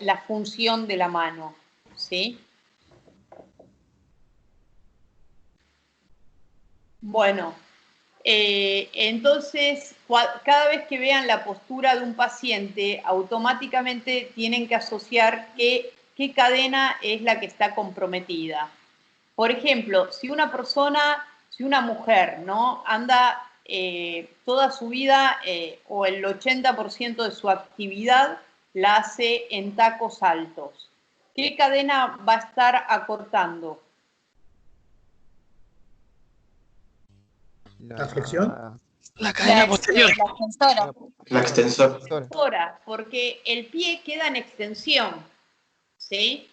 la función de la mano, ¿sí? Bueno, entonces, cada vez que vean la postura de un paciente, automáticamente tienen que asociar qué cadena es la que está comprometida. Por ejemplo, si una persona, si una mujer, ¿no?, anda toda su vida o el 80% de su actividad la hace en tacos altos, ¿qué cadena va a estar acortando? ¿La flexión? La cadena posterior. La extensora. La extensora. Porque el pie queda en extensión, ¿sí?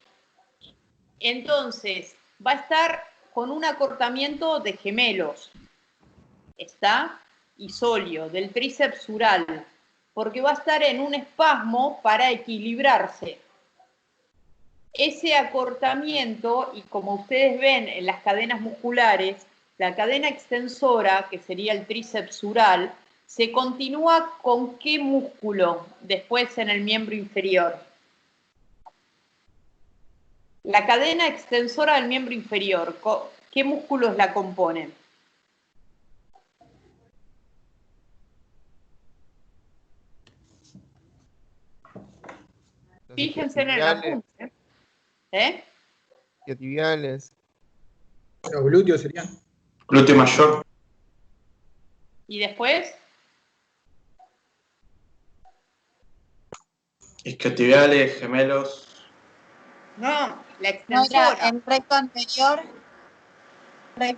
Entonces, va a estar con un acortamiento de gemelos, ¿está? Isóleo, del tríceps sural, porque va a estar en un espasmo para equilibrarse. Ese acortamiento, y como ustedes ven en las cadenas musculares, la cadena extensora, que sería el tríceps sural, se continúa con ¿qué músculo después en el miembro inferior? La cadena extensora del miembro inferior, ¿qué músculos la componen? Fíjense en el apunte. Isquiotibiales. Los glúteos serían. Glúteo mayor. ¿Y después? Isquiotibiales, gemelos. No, la No, extensora. era el recto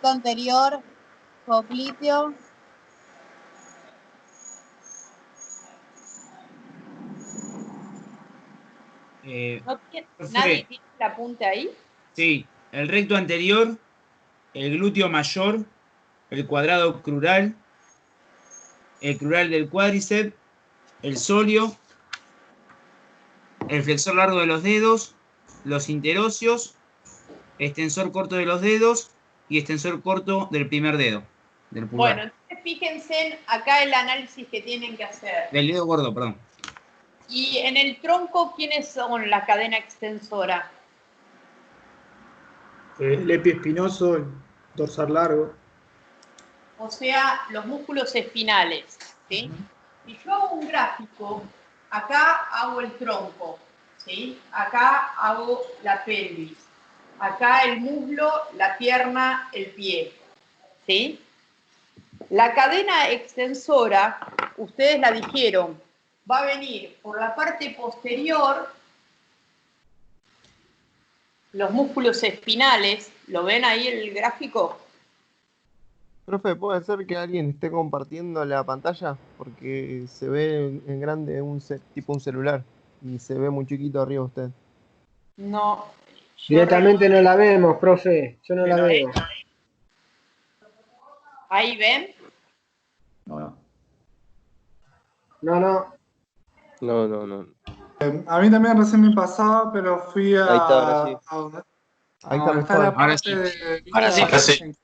anterior, popliteo. ¿Nadie tiene el apunte ahí? Sí, el recto anterior, el glúteo mayor, el cuadrado crural, el crural del cuádriceps, el sóleo, el flexor largo de los dedos, los interóseos, extensor corto de los dedos y extensor corto del primer dedo, del pulgar. Bueno, entonces fíjense acá el análisis que tienen que hacer. Del dedo gordo, perdón. Y en el tronco, ¿quiénes son la cadena extensora? El epiespinoso, el dorsal largo. O sea, los músculos espinales, ¿sí? Si yo hago un gráfico, acá hago el tronco, ¿sí? Acá hago la pelvis, acá el muslo, la pierna, el pie, ¿sí? La cadena extensora, ustedes la dijeron, va a venir por la parte posterior, los músculos espinales, ¿lo ven ahí el gráfico? Profe, ¿puede ser que alguien esté compartiendo la pantalla? Porque se ve en grande tipo un celular y se ve muy chiquito arriba usted. No. Directamente no la vemos, profe. Yo no la veo. ¿Ahí ven? No. A mí también recién me pasaba, pero fui a... Ahí está, ahora sí. Ahí está mejor. Ahora sí.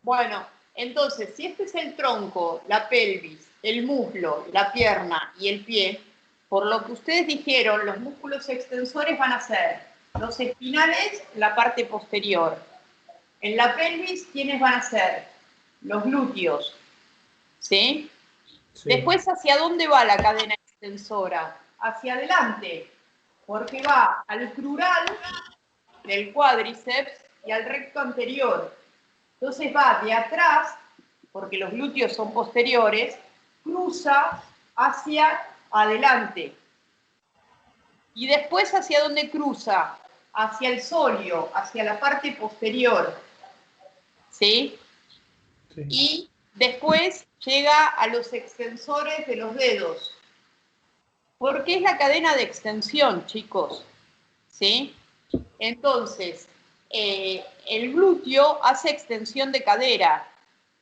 Bueno, entonces, si este es el tronco, la pelvis, el muslo, la pierna y el pie, por lo que ustedes dijeron, los músculos extensores van a ser los espinales, la parte posterior. En la pelvis, ¿quiénes van a ser? Los glúteos. ¿Sí? Sí. Después, ¿hacia dónde va la cadena extensora? Hacia adelante, porque va al crural del cuádriceps y al recto anterior. Entonces va de atrás, porque los glúteos son posteriores, cruza hacia adelante. Y después, ¿hacia dónde cruza? Hacia el sóleo, hacia la parte posterior. ¿Sí? Sí. Y después llega a los extensores de los dedos. Porque es la cadena de extensión, chicos. ¿Sí? Entonces, el glúteo hace extensión de cadera.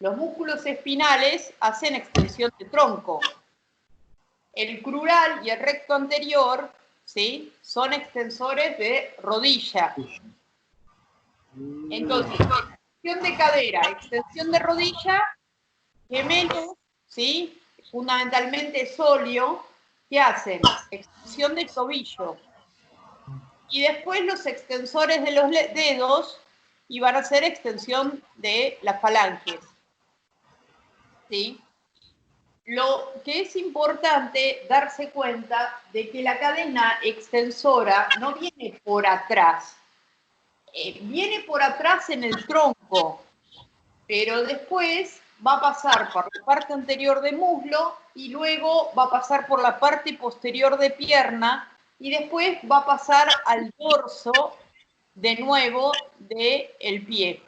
Los músculos espinales hacen extensión de tronco. El crural y el recto anterior, ¿sí?, son extensores de rodilla. Entonces, extensión de cadera, extensión de rodilla, gemelos, ¿sí?, fundamentalmente sóleo, ¿qué hacen? Extensión de tobillo. Y después los extensores de los dedos, y van a hacer extensión de las falanges. ¿Sí? Lo que es importante darse cuenta de que la cadena extensora no viene por atrás. Viene por atrás en el tronco, pero después va a pasar por la parte anterior de muslo y luego va a pasar por la parte posterior de pierna y después va a pasar al dorso de nuevo del pie.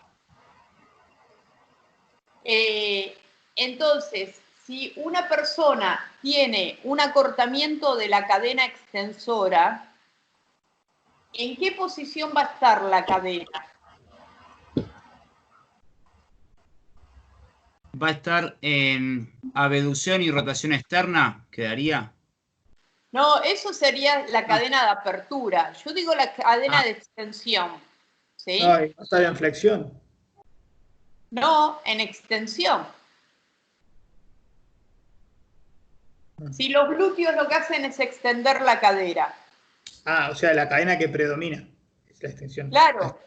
Entonces, si una persona tiene un acortamiento de la cadena extensora, ¿en qué posición va a estar la cadena? Va a estar en abducción y rotación externa, quedaría. No, eso sería la cadena de apertura. Yo digo la cadena de extensión. ¿Sí? No, no está en flexión. No, en extensión. Si los glúteos lo que hacen es extender la cadera. Ah, o sea, la cadena que predomina es la extensión. Claro.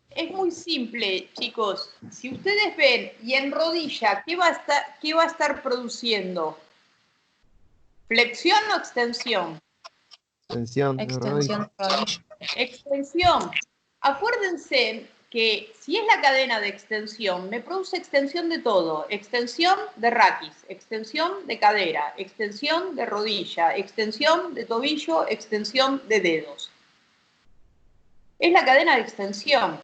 Es muy simple, chicos. Si ustedes ven, y en rodilla, ¿qué va a estar produciendo? ¿Flexión o extensión? Extensión. Extensión de rodilla. Extensión. Acuérdense que si es la cadena de extensión, me produce extensión de todo. Extensión de raquis, extensión de cadera, extensión de rodilla, extensión de tobillo, extensión de dedos. Es la cadena de extensión.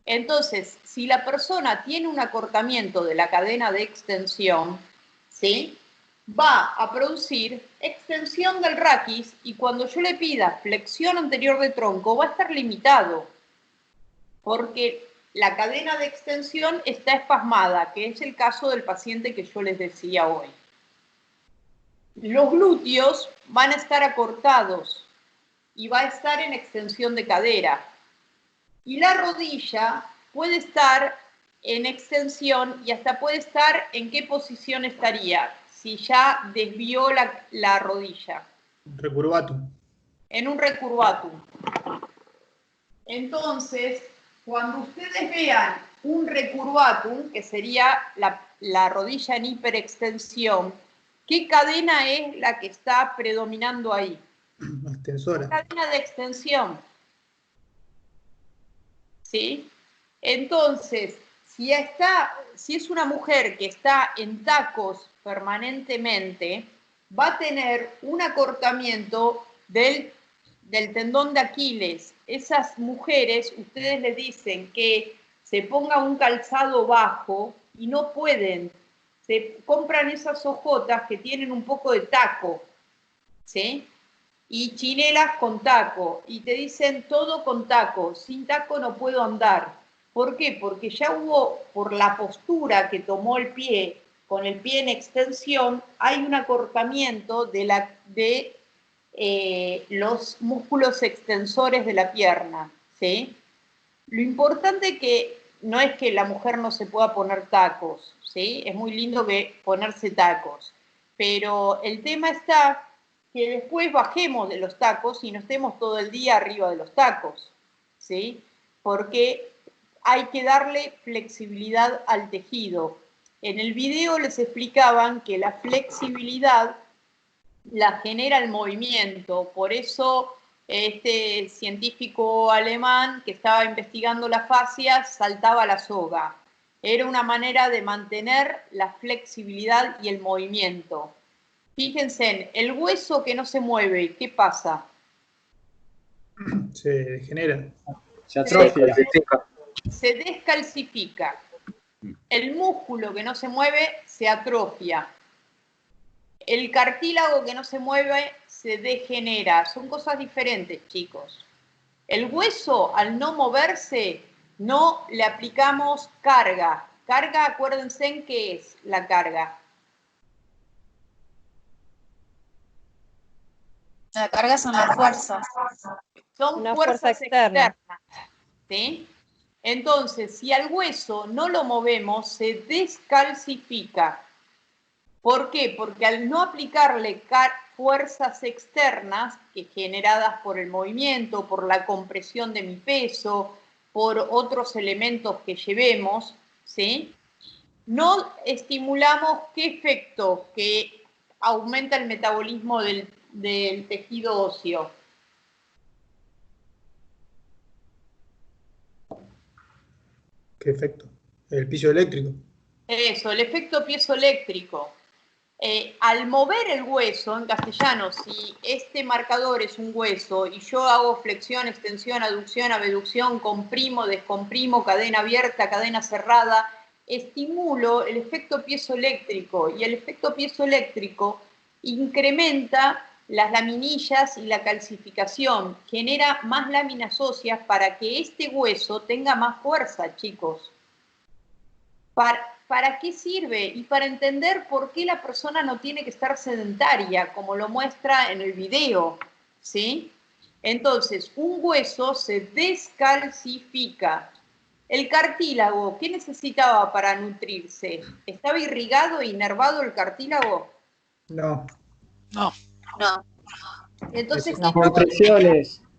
Entonces, si la persona tiene un acortamiento de la cadena de extensión, ¿sí?, va a producir extensión del raquis y cuando yo le pida flexión anterior de tronco va a estar limitado porque la cadena de extensión está espasmada, que es el caso del paciente que yo les decía hoy. Los glúteos van a estar acortados y va a estar en extensión de cadera. Y la rodilla puede estar en extensión y hasta puede estar en qué posición estaría, si ya desvió la rodilla. Recurvatum. En un recurvatum. Entonces, cuando ustedes vean un recurvatum, que sería la rodilla en hiperextensión, ¿qué cadena es la que está predominando ahí? Extensora. La cadena de extensión. ¿Sí? Entonces, si es una mujer que está en tacos permanentemente, va a tener un acortamiento del tendón de Aquiles. Esas mujeres, ustedes le dicen que se ponga un calzado bajo y no pueden. Se compran esas ojotas que tienen un poco de taco, ¿sí? Y chinelas con taco, y te dicen todo con taco, sin taco no puedo andar. ¿Por qué? Porque ya hubo, por la postura que tomó el pie, con el pie en extensión, hay un acortamiento de los músculos extensores de la pierna, ¿sí? Lo importante que no es que la mujer no se pueda poner tacos, ¿sí? Es muy lindo ponerse tacos, pero el tema está que después bajemos de los tacos y no estemos todo el día arriba de los tacos, ¿sí? Porque hay que darle flexibilidad al tejido. En el video les explicaban que la flexibilidad la genera el movimiento, por eso este científico alemán que estaba investigando la fascia saltaba la soga. Era una manera de mantener la flexibilidad y el movimiento. Fíjense, el hueso que no se mueve, ¿qué pasa? Se degenera. Se atrofia. Se descalcifica. El músculo que no se mueve se atrofia. El cartílago que no se mueve se degenera. Son cosas diferentes, chicos. El hueso, al no moverse, no le aplicamos carga. Carga, acuérdense en qué es la carga. La carga son las fuerzas. Son Una fuerzas fuerza externa. externas. ¿Sí? Entonces, si al hueso no lo movemos, se descalcifica. ¿Por qué? Porque al no aplicarle fuerzas externas, que generadas por el movimiento, por la compresión de mi peso, por otros elementos que llevemos, ¿sí? No estimulamos qué efecto, que aumenta el metabolismo del tejido óseo. ¿Qué efecto? El piso eléctrico. Eso, el efecto piezoeléctrico. Al mover el hueso, en castellano, si este marcador es un hueso y yo hago flexión, extensión, aducción, abducción, comprimo, descomprimo, cadena abierta, cadena cerrada, estimulo el efecto piezoeléctrico y el efecto piezoeléctrico incrementa las laminillas y la calcificación, genera más láminas óseas para que este hueso tenga más fuerza, chicos. ¿Para qué sirve? Y para entender por qué la persona no tiene que estar sedentaria, como lo muestra en el video, ¿sí? Entonces, un hueso se descalcifica. El cartílago, ¿qué necesitaba para nutrirse? ¿Estaba irrigado e inervado el cartílago? No. No. Entonces, ¿qué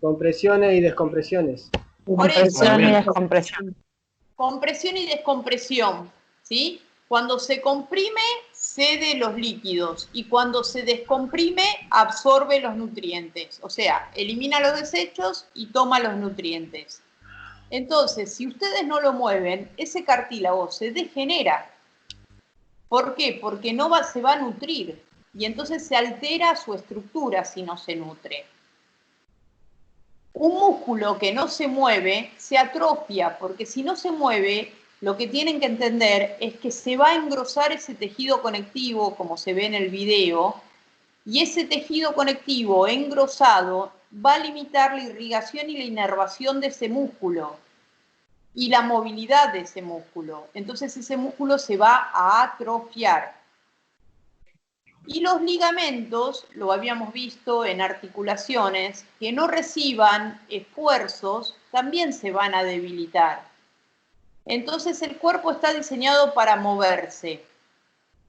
Compresiones y descompresiones. Por eso, Compresión y descompresión. compresión y descompresión, ¿sí? Cuando se comprime, cede los líquidos y cuando se descomprime, absorbe los nutrientes. O sea, elimina los desechos y toma los nutrientes. Entonces, si ustedes no lo mueven, ese cartílago se degenera. ¿Por qué? Porque se va a nutrir y entonces se altera su estructura si no se nutre. Un músculo que no se mueve se atrofia, porque si no se mueve, lo que tienen que entender es que se va a engrosar ese tejido conectivo, como se ve en el video, y ese tejido conectivo engrosado va a limitar la irrigación y la inervación de ese músculo y la movilidad de ese músculo. Entonces ese músculo se va a atrofiar. Y los ligamentos, lo habíamos visto en articulaciones, que no reciban esfuerzos, también se van a debilitar. Entonces el cuerpo está diseñado para moverse.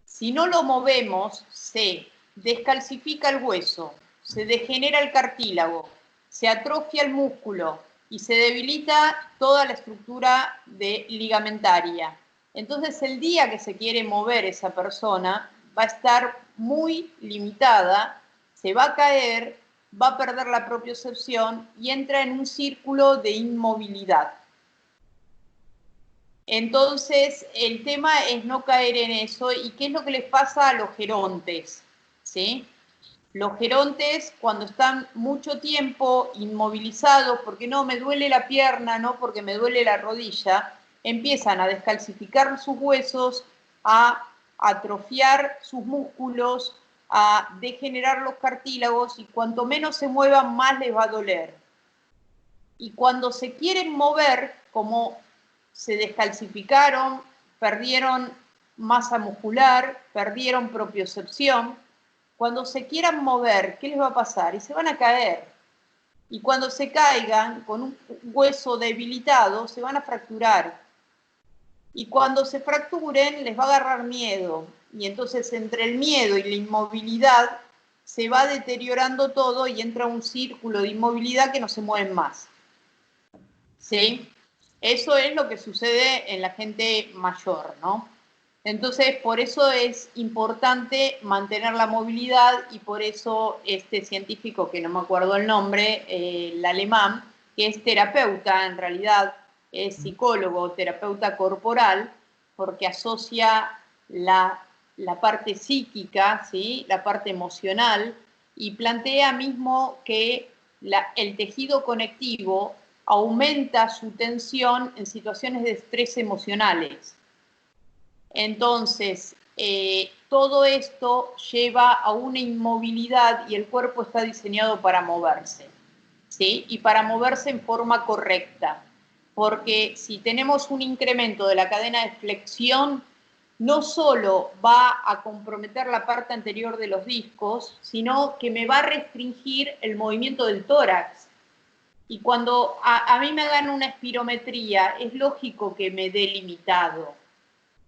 Si no lo movemos, se descalcifica el hueso, se degenera el cartílago, se atrofia el músculo y se debilita toda la estructura ligamentaria. Entonces el día que se quiere mover esa persona, va a estar muy limitada, se va a caer, va a perder la propiocepción y entra en un círculo de inmovilidad. Entonces, el tema es no caer en eso. ¿Y qué es lo que les pasa a los gerontes? ¿Sí? Los gerontes, cuando están mucho tiempo inmovilizados, porque no, me duele la pierna, no, porque me duele la rodilla, empiezan a descalcificar sus huesos, a atrofiar sus músculos, a degenerar los cartílagos, y cuanto menos se muevan, más les va a doler. Y cuando se quieren mover, como se descalcificaron, perdieron masa muscular, perdieron propiocepción, cuando se quieran mover, ¿qué les va a pasar? Y se van a caer. Y cuando se caigan con un hueso debilitado, se van a fracturar. Y cuando se fracturen, les va a agarrar miedo. Y entonces, entre el miedo y la inmovilidad, se va deteriorando todo y entra un círculo de inmovilidad que no se mueven más. ¿Sí? Eso es lo que sucede en la gente mayor, ¿no? Entonces, por eso es importante mantener la movilidad y por eso este científico, que no me acuerdo el nombre, el alemán, que es terapeuta, en realidad es psicólogo, terapeuta corporal, porque asocia la parte psíquica, ¿sí? La parte emocional, y plantea mismo que el tejido conectivo aumenta su tensión en situaciones de estrés emocionales. Entonces, todo esto lleva a una inmovilidad y el cuerpo está diseñado para moverse, ¿sí? Y para moverse en forma correcta, porque si tenemos un incremento de la cadena de flexión, no solo va a comprometer la parte anterior de los discos, sino que me va a restringir el movimiento del tórax. Y cuando a mí me hagan una espirometría, es lógico que me dé limitado,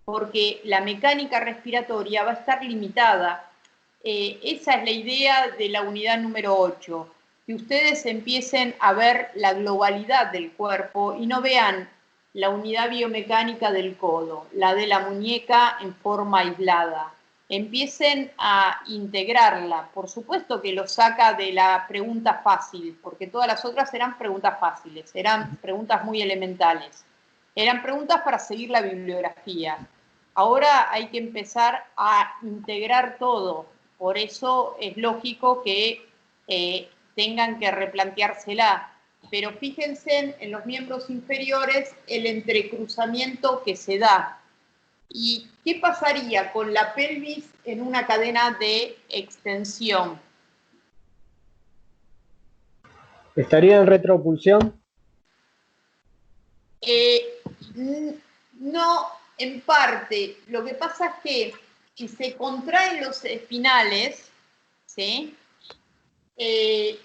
porque la mecánica respiratoria va a estar limitada. Esa es la idea de la unidad número 8, que ustedes empiecen a ver la globalidad del cuerpo y no vean la unidad biomecánica del codo, la de la muñeca en forma aislada. Empiecen a integrarla. Por supuesto que lo saca de la pregunta fácil, porque todas las otras eran preguntas fáciles, eran preguntas muy elementales. Eran preguntas para seguir la bibliografía. Ahora hay que empezar a integrar todo. Por eso es lógico que tengan que replanteársela. Pero fíjense en los miembros inferiores el entrecruzamiento que se da. ¿Y qué pasaría con la pelvis en una cadena de extensión? ¿Estaría en retropulsión? No, en parte. Lo que pasa es que si se contraen los espinales, ¿sí?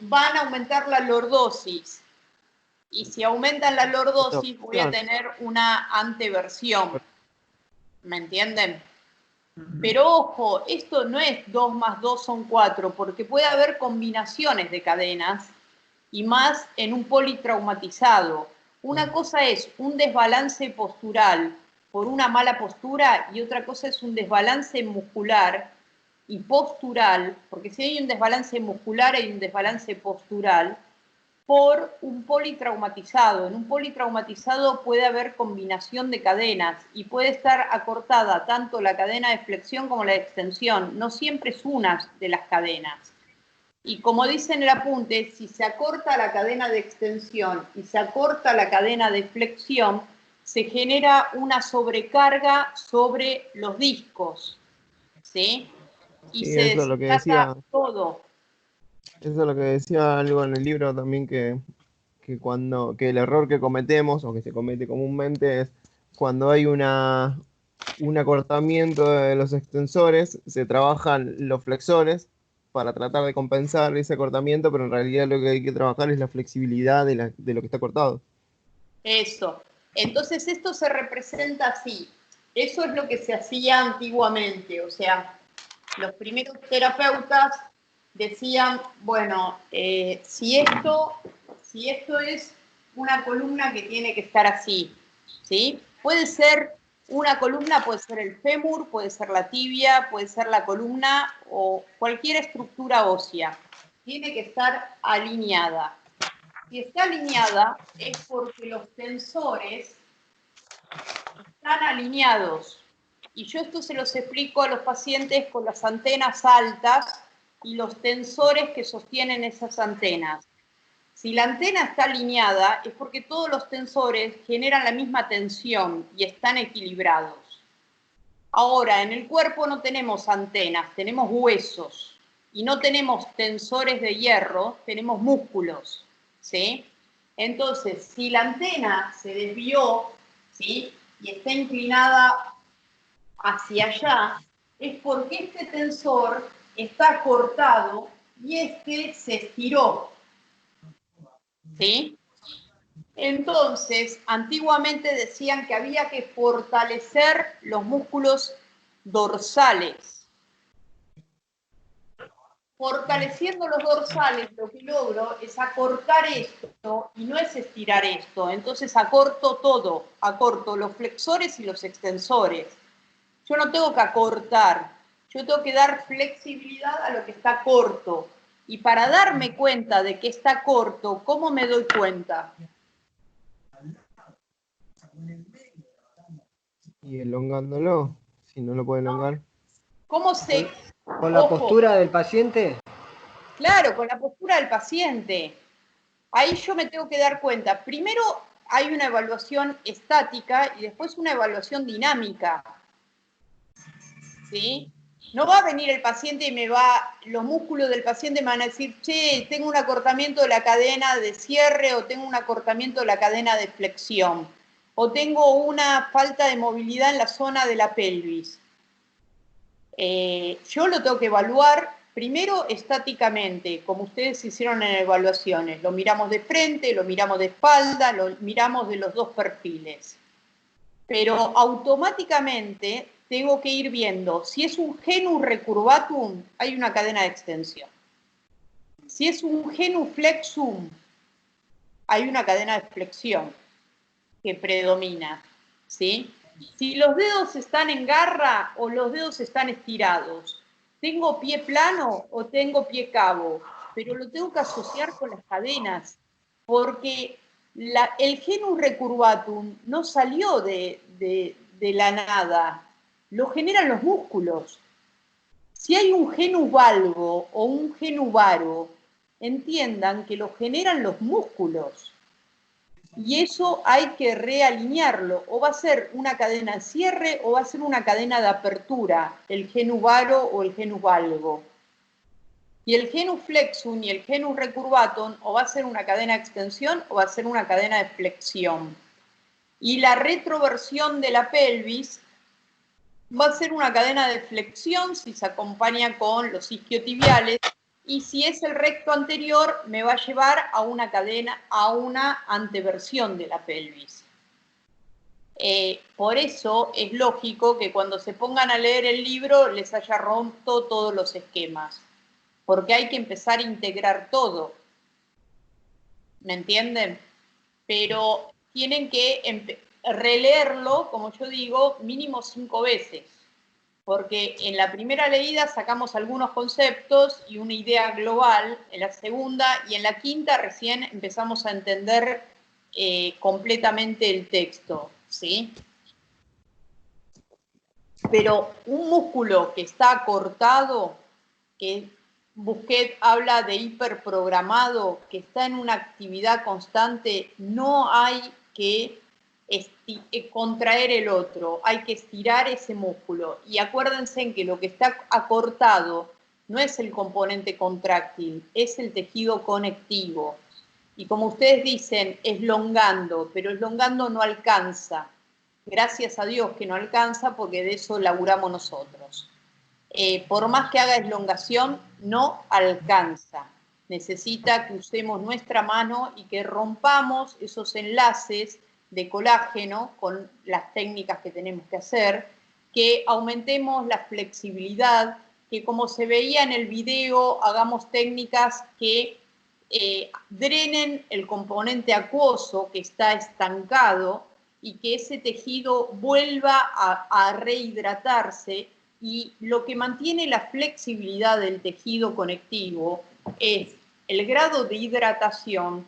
Van a aumentar la lordosis. Y si aumentan la lordosis, voy a tener una anteversión. ¿Me entienden? Pero ojo, esto no es 2 más 2 son 4, porque puede haber combinaciones de cadenas y más en un politraumatizado. Una cosa es un desbalance postural por una mala postura y otra cosa es un desbalance muscular y postural, porque si hay un desbalance muscular hay un desbalance postural, por un politraumatizado. En un politraumatizado puede haber combinación de cadenas y puede estar acortada tanto la cadena de flexión como la de extensión. No siempre es una de las cadenas. Y como dice en el apunte, si se acorta la cadena de extensión y se acorta la cadena de flexión, se genera una sobrecarga sobre los discos, ¿sí? Y Sí, se eso es lo que deshidrata decía. todo. Eso es lo que decía algo en el libro también que el error que cometemos o que se comete comúnmente es cuando hay un acortamiento de los extensores, se trabajan los flexores para tratar de compensar ese acortamiento, pero en realidad lo que hay que trabajar es la flexibilidad de lo que está cortado. Eso. Entonces esto se representa así. Eso es lo que se hacía antiguamente. O sea, los primeros terapeutas decían, bueno, si esto es una columna que tiene que estar así, ¿sí? Puede ser una columna, puede ser el fémur, puede ser la tibia, puede ser la columna o cualquier estructura ósea. Tiene que estar alineada. Si está alineada es porque los tensores están alineados. Y yo esto se los explico a los pacientes con las antenas altas y los tensores que sostienen esas antenas. Si la antena está alineada es porque todos los tensores generan la misma tensión y están equilibrados. Ahora, en el cuerpo no tenemos antenas, tenemos huesos. Y no tenemos tensores de hierro, tenemos músculos, ¿sí? Entonces, si la antena se desvió, ¿sí? Y está inclinada hacia allá, es porque este tensor está cortado y este se estiró, ¿sí? Entonces, antiguamente decían que había que fortalecer los músculos dorsales. fortaleciendo los dorsales, lo que logro es acortar esto y no es estirar esto. Entonces acorto todo, acorto los flexores y los extensores. Yo no tengo que acortar, yo tengo que dar flexibilidad a lo que está corto. Y para darme cuenta de que está corto, ¿cómo me doy cuenta? Y elongándolo, si no lo puede elongar. ¿Cómo se...? ¿Con la postura del paciente? Claro, con la postura del paciente. Ahí yo me tengo que dar cuenta. Primero hay una evaluación estática y después una evaluación dinámica. ¿Sí? No va a venir el paciente y los músculos del paciente me van a decir, che, tengo un acortamiento de la cadena de cierre o tengo un acortamiento de la cadena de flexión o tengo una falta de movilidad en la zona de la pelvis. Yo lo tengo que evaluar primero estáticamente, como ustedes hicieron en evaluaciones. Lo miramos de frente, lo miramos de espalda, lo miramos de los dos perfiles. Pero automáticamente tengo que ir viendo, si es un genus recurvatum, hay una cadena de extensión. Si es un genus flexum, hay una cadena de flexión que predomina, ¿sí? Si los dedos están en garra o los dedos están estirados, ¿tengo pie plano o tengo pie cabo? Pero lo tengo que asociar con las cadenas, porque el genus recurvatum no salió de la nada, lo generan los músculos. Si hay un genus valgo o un genus varo, entiendan que lo generan los músculos. Y eso hay que realinearlo, o va a ser una cadena de cierre o va a ser una cadena de apertura, el genus varo o el genus valgo. Y el genus flexum y el genus recurvatum o va a ser una cadena de extensión o va a ser una cadena de flexión. Y la retroversión de la pelvis va a ser una cadena de flexión si se acompaña con los isquiotibiales. Y si es el recto anterior, me va a llevar a una cadena, a una anteversión de la pelvis. Por eso es lógico que cuando se pongan a leer el libro les haya roto todos los esquemas, porque hay que empezar a integrar todo. ¿Me entienden? Pero tienen que releerlo, como yo digo, mínimo 5 veces. Porque en la primera leída sacamos algunos conceptos y una idea global, en la segunda y en la quinta recién empezamos a entender completamente el texto, ¿sí? Pero un músculo que está acortado, que Busquet habla de hiperprogramado, que está en una actividad constante, no hay que contraer el otro, hay que estirar ese músculo. Y acuérdense en que lo que está acortado no es el componente contráctil, es el tejido conectivo. Y como ustedes dicen, eslongando, pero eslongando no alcanza. Gracias a Dios que no alcanza, porque de eso laburamos nosotros. Por más que haga elongación, no alcanza. Necesita que usemos nuestra mano y que rompamos esos enlaces de colágeno con las técnicas que tenemos que hacer, que aumentemos la flexibilidad, que como se veía en el video, hagamos técnicas que drenen el componente acuoso que está estancado y que ese tejido vuelva a rehidratarse. Y lo que mantiene la flexibilidad del tejido conectivo es el grado de hidratación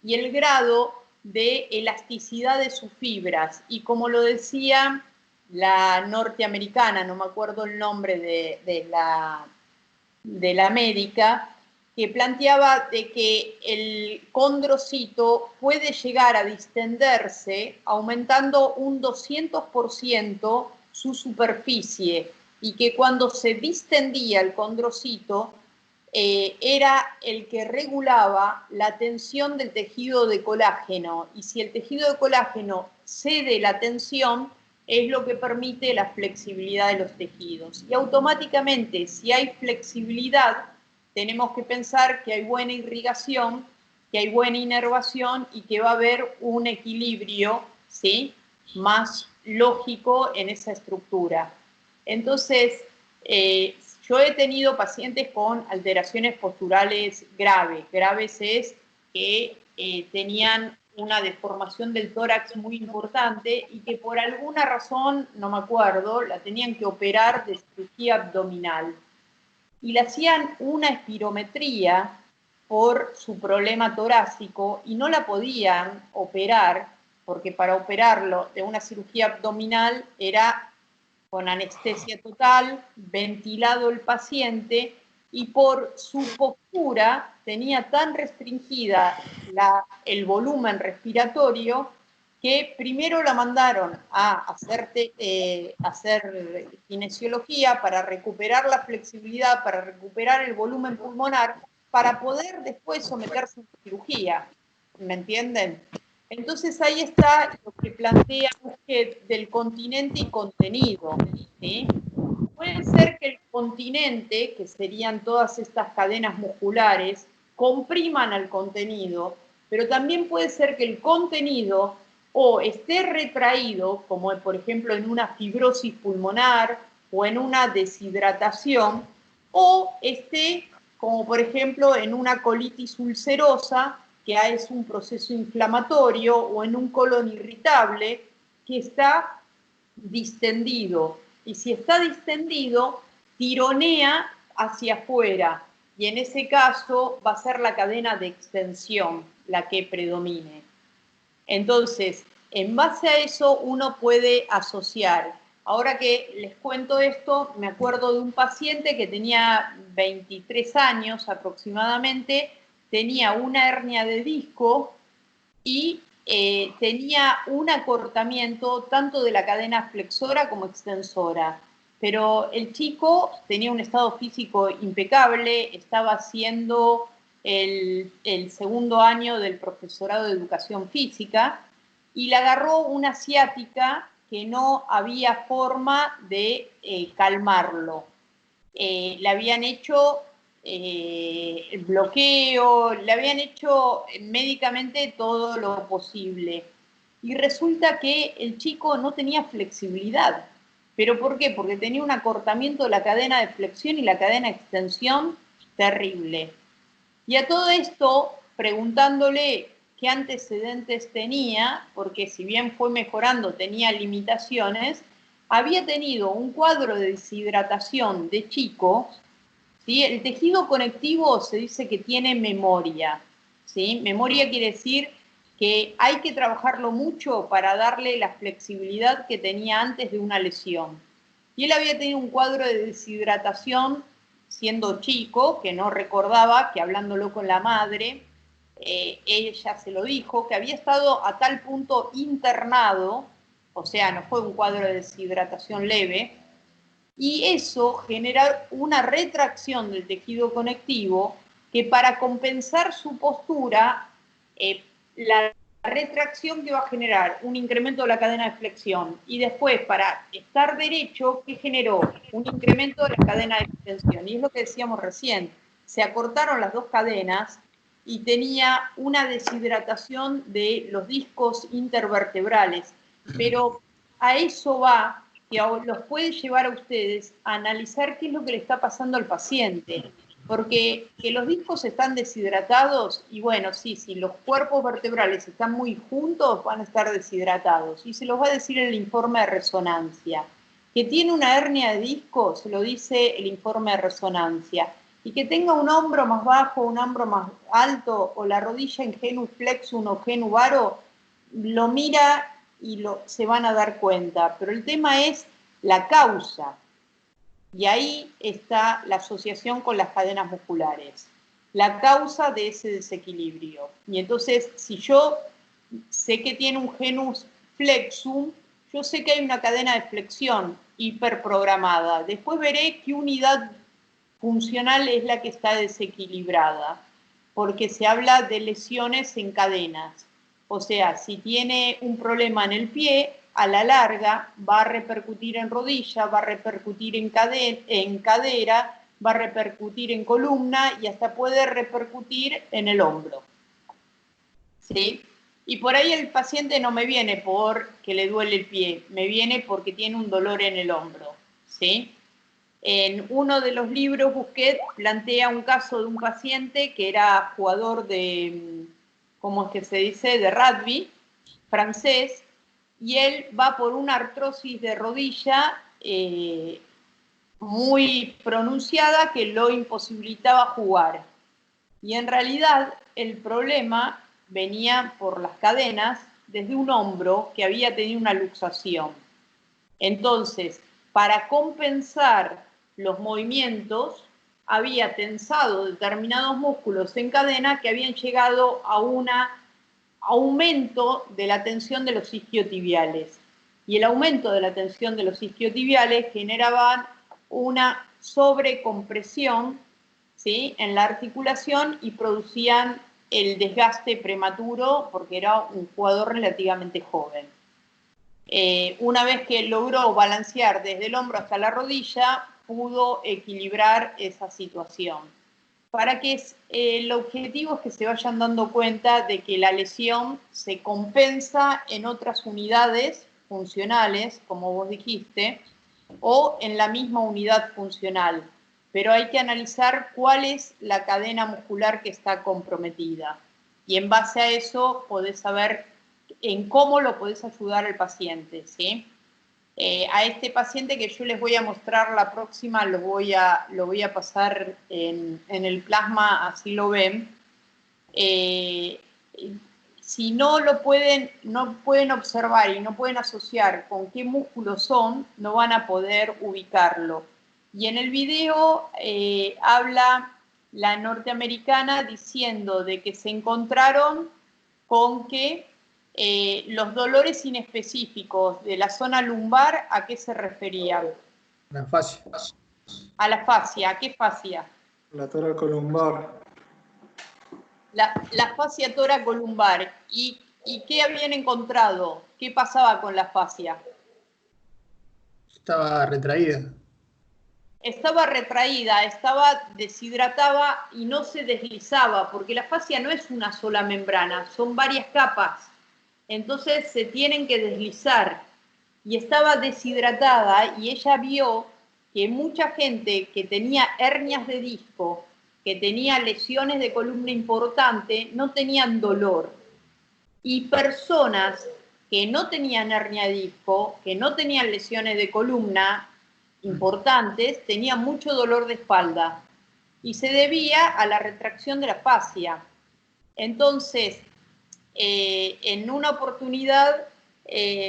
y el grado de elasticidad de sus fibras. Y como lo decía la norteamericana, no me acuerdo el nombre de la médica, que planteaba de que el condrocito puede llegar a distenderse aumentando un 200% su superficie, y que cuando se distendía el condrocito era el que regulaba la tensión del tejido de colágeno, y si el tejido de colágeno cede la tensión es lo que permite la flexibilidad de los tejidos. Y automáticamente, si hay flexibilidad, tenemos que pensar que hay buena irrigación, que hay buena inervación y que va a haber un equilibrio, ¿sí?, más lógico en esa estructura. Entonces, Yo he tenido pacientes con alteraciones posturales graves. Graves es que tenían una deformación del tórax muy importante y que por alguna razón, no me acuerdo, la tenían que operar de cirugía abdominal. Y le hacían una espirometría por su problema torácico y no la podían operar, porque para operarlo de una cirugía abdominal era con anestesia total, ventilado el paciente, y por su postura tenía tan restringida el volumen respiratorio que primero la mandaron a hacer kinesiología para recuperar la flexibilidad, para recuperar el volumen pulmonar, para poder después someterse a cirugía. ¿Me entienden? Entonces ahí está lo que plantea Busquet del continente y contenido, ¿sí? Puede ser que el continente, que serían todas estas cadenas musculares, compriman al contenido, pero también puede ser que el contenido o esté retraído, como por ejemplo en una fibrosis pulmonar o en una deshidratación, o esté como por ejemplo en una colitis ulcerosa, que es un proceso inflamatorio, o en un colon irritable que está distendido. Y si está distendido, tironea hacia afuera. Y en ese caso va a ser la cadena de extensión la que predomine. Entonces, en base a eso uno puede asociar. Ahora que les cuento esto, me acuerdo de un paciente que tenía 23 años aproximadamente, tenía una hernia de disco y tenía un acortamiento tanto de la cadena flexora como extensora. Pero el chico tenía un estado físico impecable, estaba haciendo el segundo año del profesorado de educación física y le agarró una ciática que no había forma de calmarlo. Le habían hecho el bloqueo, le habían hecho médicamente todo lo posible. Y resulta que el chico no tenía flexibilidad. ¿Pero por qué? Porque tenía un acortamiento de la cadena de flexión y la cadena de extensión terrible. Y a todo esto, preguntándole qué antecedentes tenía, porque si bien fue mejorando, tenía limitaciones, había tenido un cuadro de deshidratación de chico, ¿sí? El tejido conectivo se dice que tiene memoria, ¿sí? Memoria quiere decir que hay que trabajarlo mucho para darle la flexibilidad que tenía antes de una lesión. Y él había tenido un cuadro de deshidratación siendo chico, que no recordaba, que hablándolo con la madre, ella se lo dijo, que había estado a tal punto internado, o sea, no fue un cuadro de deshidratación leve, y eso genera una retracción del tejido conectivo que para compensar su postura, la retracción que va a generar un incremento de la cadena de flexión y después para estar derecho, ¿qué generó? Un incremento de la cadena de extensión. Y es lo que decíamos recién, se acortaron las dos cadenas y tenía una deshidratación de los discos intervertebrales. Pero a eso va que los puede llevar a ustedes a analizar qué es lo que le está pasando al paciente. Porque que los discos están deshidratados, y bueno, sí, si los cuerpos vertebrales están muy juntos, van a estar deshidratados. Y se los va a decir el informe de resonancia. Que tiene una hernia de disco, se lo dice el informe de resonancia. Y que tenga un hombro más bajo, un hombro más alto, o la rodilla en genus flexum o genus varo, lo mira y se van a dar cuenta. Pero el tema es la causa. Y ahí está la asociación con las cadenas musculares, la causa de ese desequilibrio. Y entonces, si yo sé que tiene un genus flexum, yo sé que hay una cadena de flexión hiperprogramada. Después veré qué unidad funcional es la que está desequilibrada, porque se habla de lesiones en cadenas. O sea, si tiene un problema en el pie, a la larga va a repercutir en rodilla, va a repercutir en cadera, va a repercutir en columna y hasta puede repercutir en el hombro. ¿Sí? Y por ahí el paciente no me viene porque le duele el pie, me viene porque tiene un dolor en el hombro. ¿Sí? En uno de los libros, Busquet plantea un caso de un paciente que era jugador de, ¿cómo es que se dice?, de rugby francés, y él va por una artrosis de rodilla muy pronunciada que lo imposibilitaba jugar. Y en realidad el problema venía por las cadenas desde un hombro que había tenido una luxación. Entonces, para compensar los movimientos, había tensado determinados músculos en cadena que habían llegado a un aumento de la tensión de los isquiotibiales. Y el aumento de la tensión de los isquiotibiales generaba una sobrecompresión, ¿sí?, en la articulación y producían el desgaste prematuro porque era un jugador relativamente joven. Una vez que logró balancear desde el hombro hasta la rodilla, pudo equilibrar esa situación. Para que el objetivo es que se vayan dando cuenta de que la lesión se compensa en otras unidades funcionales, como vos dijiste, o en la misma unidad funcional. Pero hay que analizar cuál es la cadena muscular que está comprometida. Y en base a eso podés saber en cómo lo podés ayudar al paciente, ¿sí? A este paciente que yo les voy a mostrar la próxima, lo voy a pasar en el plasma, así lo ven. Si no pueden observar y no pueden asociar con qué músculos son, no van a poder ubicarlo. Y en el video habla la norteamericana diciendo de que se encontraron con que los dolores inespecíficos de la zona lumbar, ¿a qué se referían? La fascia. A la fascia. ¿A qué fascia? La toracolumbar. La fascia toracolumbar. ¿Y qué habían encontrado? ¿Qué pasaba con la fascia? Estaba retraída. Estaba retraída, estaba deshidratada y no se deslizaba, porque la fascia no es una sola membrana, son varias capas. Entonces se tienen que deslizar. Y estaba deshidratada y ella vio que mucha gente que tenía hernias de disco, que tenía lesiones de columna importante, no tenían dolor. Y personas que no tenían hernia de disco, que no tenían lesiones de columna importantes, tenían mucho dolor de espalda. Y se debía a la retracción de la fascia. Entonces, en una oportunidad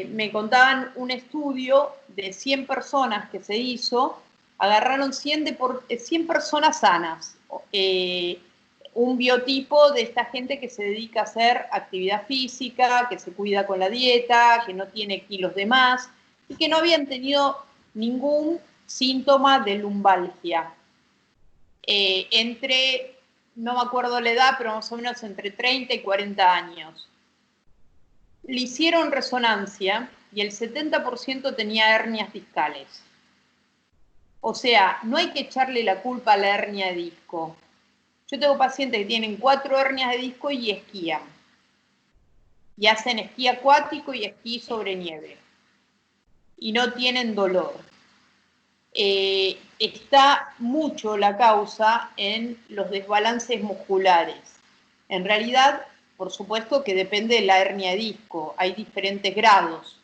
me contaban un estudio de 100 personas que se hizo, agarraron 100 personas sanas, un biotipo de esta gente que se dedica a hacer actividad física, que se cuida con la dieta, que no tiene kilos de más y que no habían tenido ningún síntoma de lumbalgia. No me acuerdo la edad, pero más o menos entre 30 y 40 años. Le hicieron resonancia y el 70% tenía hernias discales. O sea, no hay que echarle la culpa a la hernia de disco. Yo tengo pacientes que tienen 4 hernias de disco y esquían. Y hacen esquí acuático y esquí sobre nieve. Y no tienen dolor. Está mucho la causa en los desbalances musculares. En realidad, por supuesto que depende de la hernia de disco, hay diferentes grados,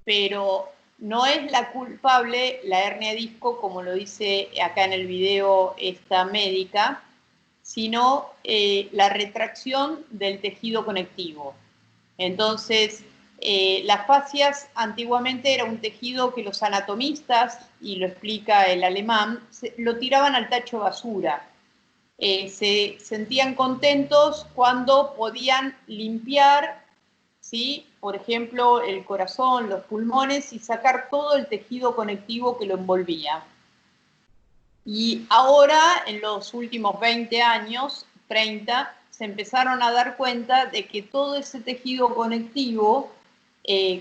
pero no es la culpable la hernia de disco, como lo dice acá en el video esta médica, sino la retracción del tejido conectivo. Entonces, las fascias antiguamente era un tejido que los anatomistas, y lo explica el alemán, lo tiraban al tacho de basura. Se sentían contentos cuando podían limpiar, ¿sí?, por ejemplo, el corazón, los pulmones, y sacar todo el tejido conectivo que lo envolvía. Y ahora, en los últimos 20 años, 30, se empezaron a dar cuenta de que todo ese tejido conectivo,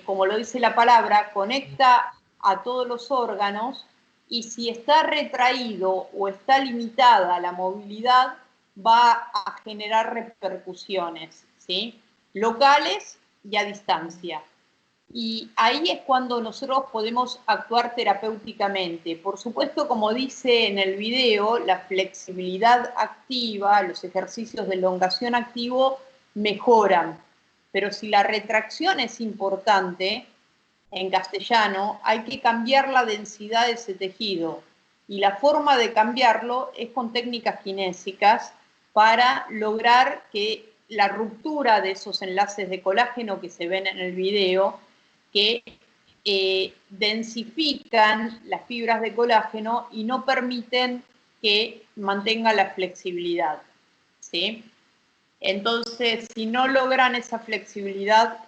como lo dice la palabra, conecta a todos los órganos, y si está retraído o está limitada la movilidad, va a generar repercusiones, ¿sí?, locales y a distancia. Y ahí es cuando nosotros podemos actuar terapéuticamente. Por supuesto, como dice en el video, la flexibilidad activa, los ejercicios de elongación activo mejoran. Pero si la retracción es importante, en castellano, hay que cambiar la densidad de ese tejido. Y la forma de cambiarlo es con técnicas kinésicas para lograr que la ruptura de esos enlaces de colágeno que se ven en el video, que densifican las fibras de colágeno y no permiten que mantenga la flexibilidad, ¿sí? Entonces, si no logran esa flexibilidad,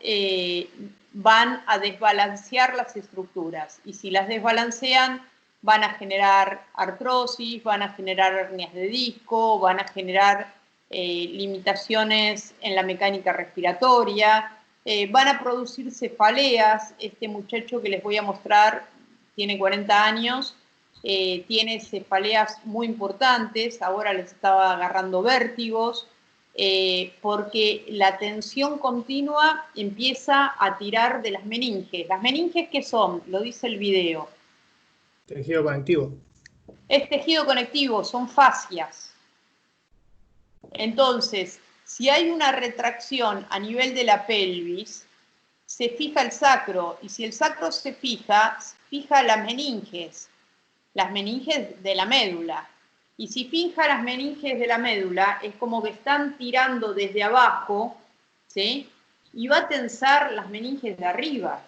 van a desbalancear las estructuras. Y si las desbalancean, van a generar artrosis, van a generar hernias de disco, van a generar limitaciones en la mecánica respiratoria, van a producir cefaleas. Este muchacho que les voy a mostrar tiene 40 años, tiene cefaleas muy importantes, ahora les estaba agarrando vértigos, porque la tensión continua empieza a tirar de las meninges. ¿Las meninges qué son? Lo dice el video. Tejido conectivo. Es tejido conectivo, son fascias. Entonces, si hay una retracción a nivel de la pelvis, se fija el sacro, y si el sacro se fija las meninges de la médula. Y si fija las meninges de la médula, es como que están tirando desde abajo, ¿sí? Y va a tensar las meninges de arriba.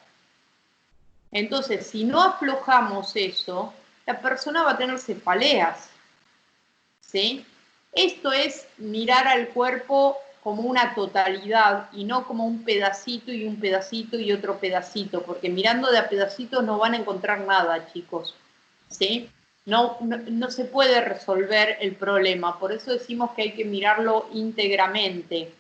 Entonces, si no aflojamos eso, la persona va a tener cefaleas, ¿sí? Esto es mirar al cuerpo como una totalidad y no como un pedacito y un pedacito y otro pedacito, porque mirando de a pedacitos no van a encontrar nada, chicos, ¿sí? No se puede resolver el problema, por eso decimos que hay que mirarlo íntegramente.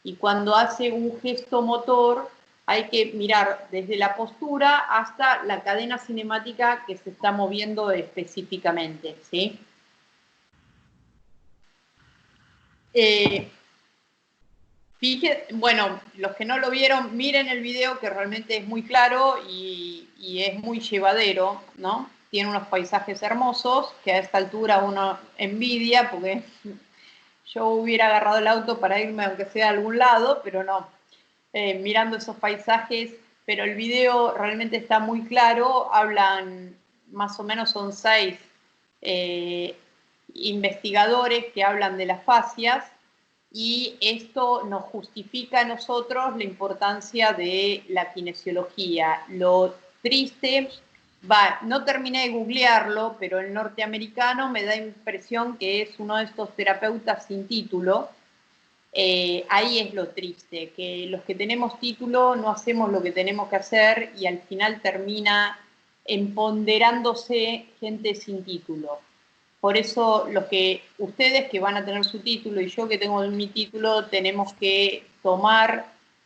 Y cuando hace un gesto motor, hay que mirar desde la postura hasta la cadena cinemática que se está moviendo específicamente, ¿sí? Bueno, los que no lo vieron, miren el video que realmente es muy claro y es muy llevadero, ¿no? Tiene unos paisajes hermosos que a esta altura uno envidia, porque yo hubiera agarrado el auto para irme aunque sea a algún lado, pero no. Mirando esos paisajes, pero el video realmente está muy claro, hablan, más o menos son 6 investigadores que hablan de las fascias, y esto nos justifica a nosotros la importancia de la kinesiología. Lo triste, no terminé de googlearlo, pero el norteamericano me da impresión que es uno de estos terapeutas sin título. Ahí es lo triste, que los que tenemos título no hacemos lo que tenemos que hacer y al final termina empoderándose gente sin título. Por eso ustedes que van a tener su título y yo que tengo mi título, tenemos que tomar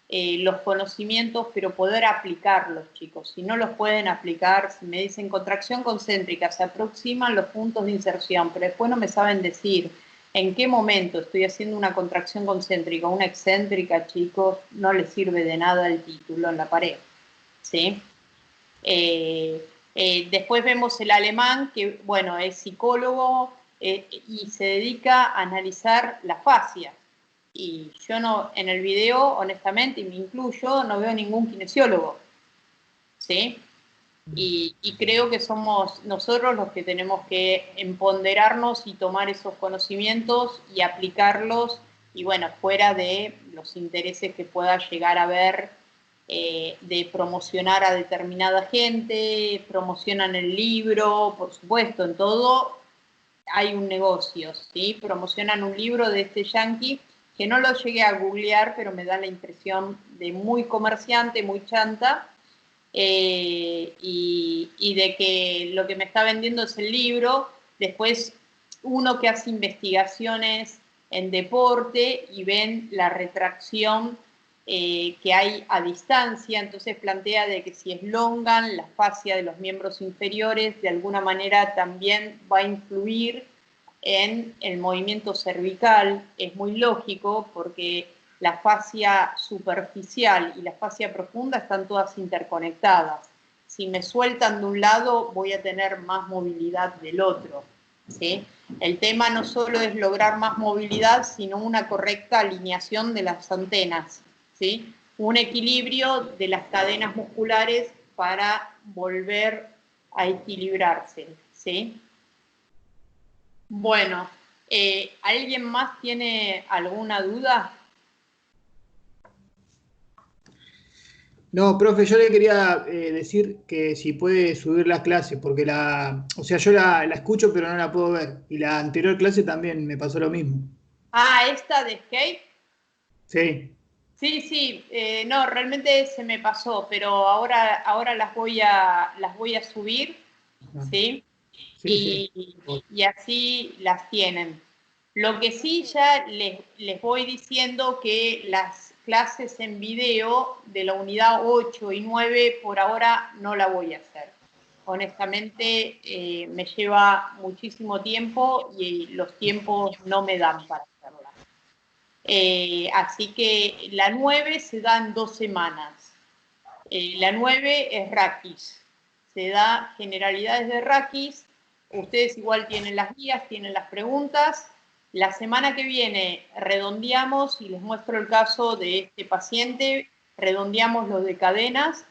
los conocimientos, pero poder aplicarlos, chicos. Si no los pueden aplicar, si me dicen contracción concéntrica, se aproximan los puntos de inserción, pero después no me saben decir en qué momento estoy haciendo una contracción concéntrica, una excéntrica, chicos, no les sirve de nada el título en la pared, ¿sí? Después vemos el alemán, que bueno, es psicólogo y se dedica a analizar la fascia. Y yo no, en el video, honestamente, y me incluyo, no veo ningún kinesiólogo, ¿sí? Y creo que somos nosotros los que tenemos que empoderarnos y tomar esos conocimientos y aplicarlos, y bueno, fuera de los intereses que pueda llegar a haber de promocionar a determinada gente, promocionan el libro, por supuesto, en todo hay un negocio, ¿sí? Promocionan un libro de este yankee, que no lo llegué a googlear, pero me da la impresión de muy comerciante, muy chanta, y de que lo que me está vendiendo es el libro. Después uno que hace investigaciones en deporte y ven la retracción que hay a distancia, entonces plantea de que si elongan la fascia de los miembros inferiores, de alguna manera también va a influir en el movimiento cervical. Es muy lógico porque la fascia superficial y la fascia profunda están todas interconectadas. Si me sueltan de un lado, voy a tener más movilidad del otro, ¿sí? El tema no solo es lograr más movilidad, sino una correcta alineación de las antenas, ¿sí? Un equilibrio de las cadenas musculares para volver a equilibrarse, ¿sí? Bueno, ¿alguien más tiene alguna duda? No, profe, yo le quería decir que si puede subir la clase, porque o sea, yo la escucho pero no la puedo ver. Y la anterior clase también me pasó lo mismo. Ah, esta de Escape. Sí. Sí, no, realmente se me pasó, pero ahora las voy a subir, ¿sí? Y así las tienen. Lo que sí ya les voy diciendo que las clases en video de la unidad 8 y 9 por ahora no la voy a hacer. Honestamente me lleva muchísimo tiempo y los tiempos no me dan para hacerla. Así que la 9 se da en 2 semanas. La 9 es raquis. Se da generalidades de raquis. Ustedes igual tienen las guías, tienen las preguntas. La semana que viene redondeamos, y les muestro el caso de este paciente, redondeamos lo de cadenas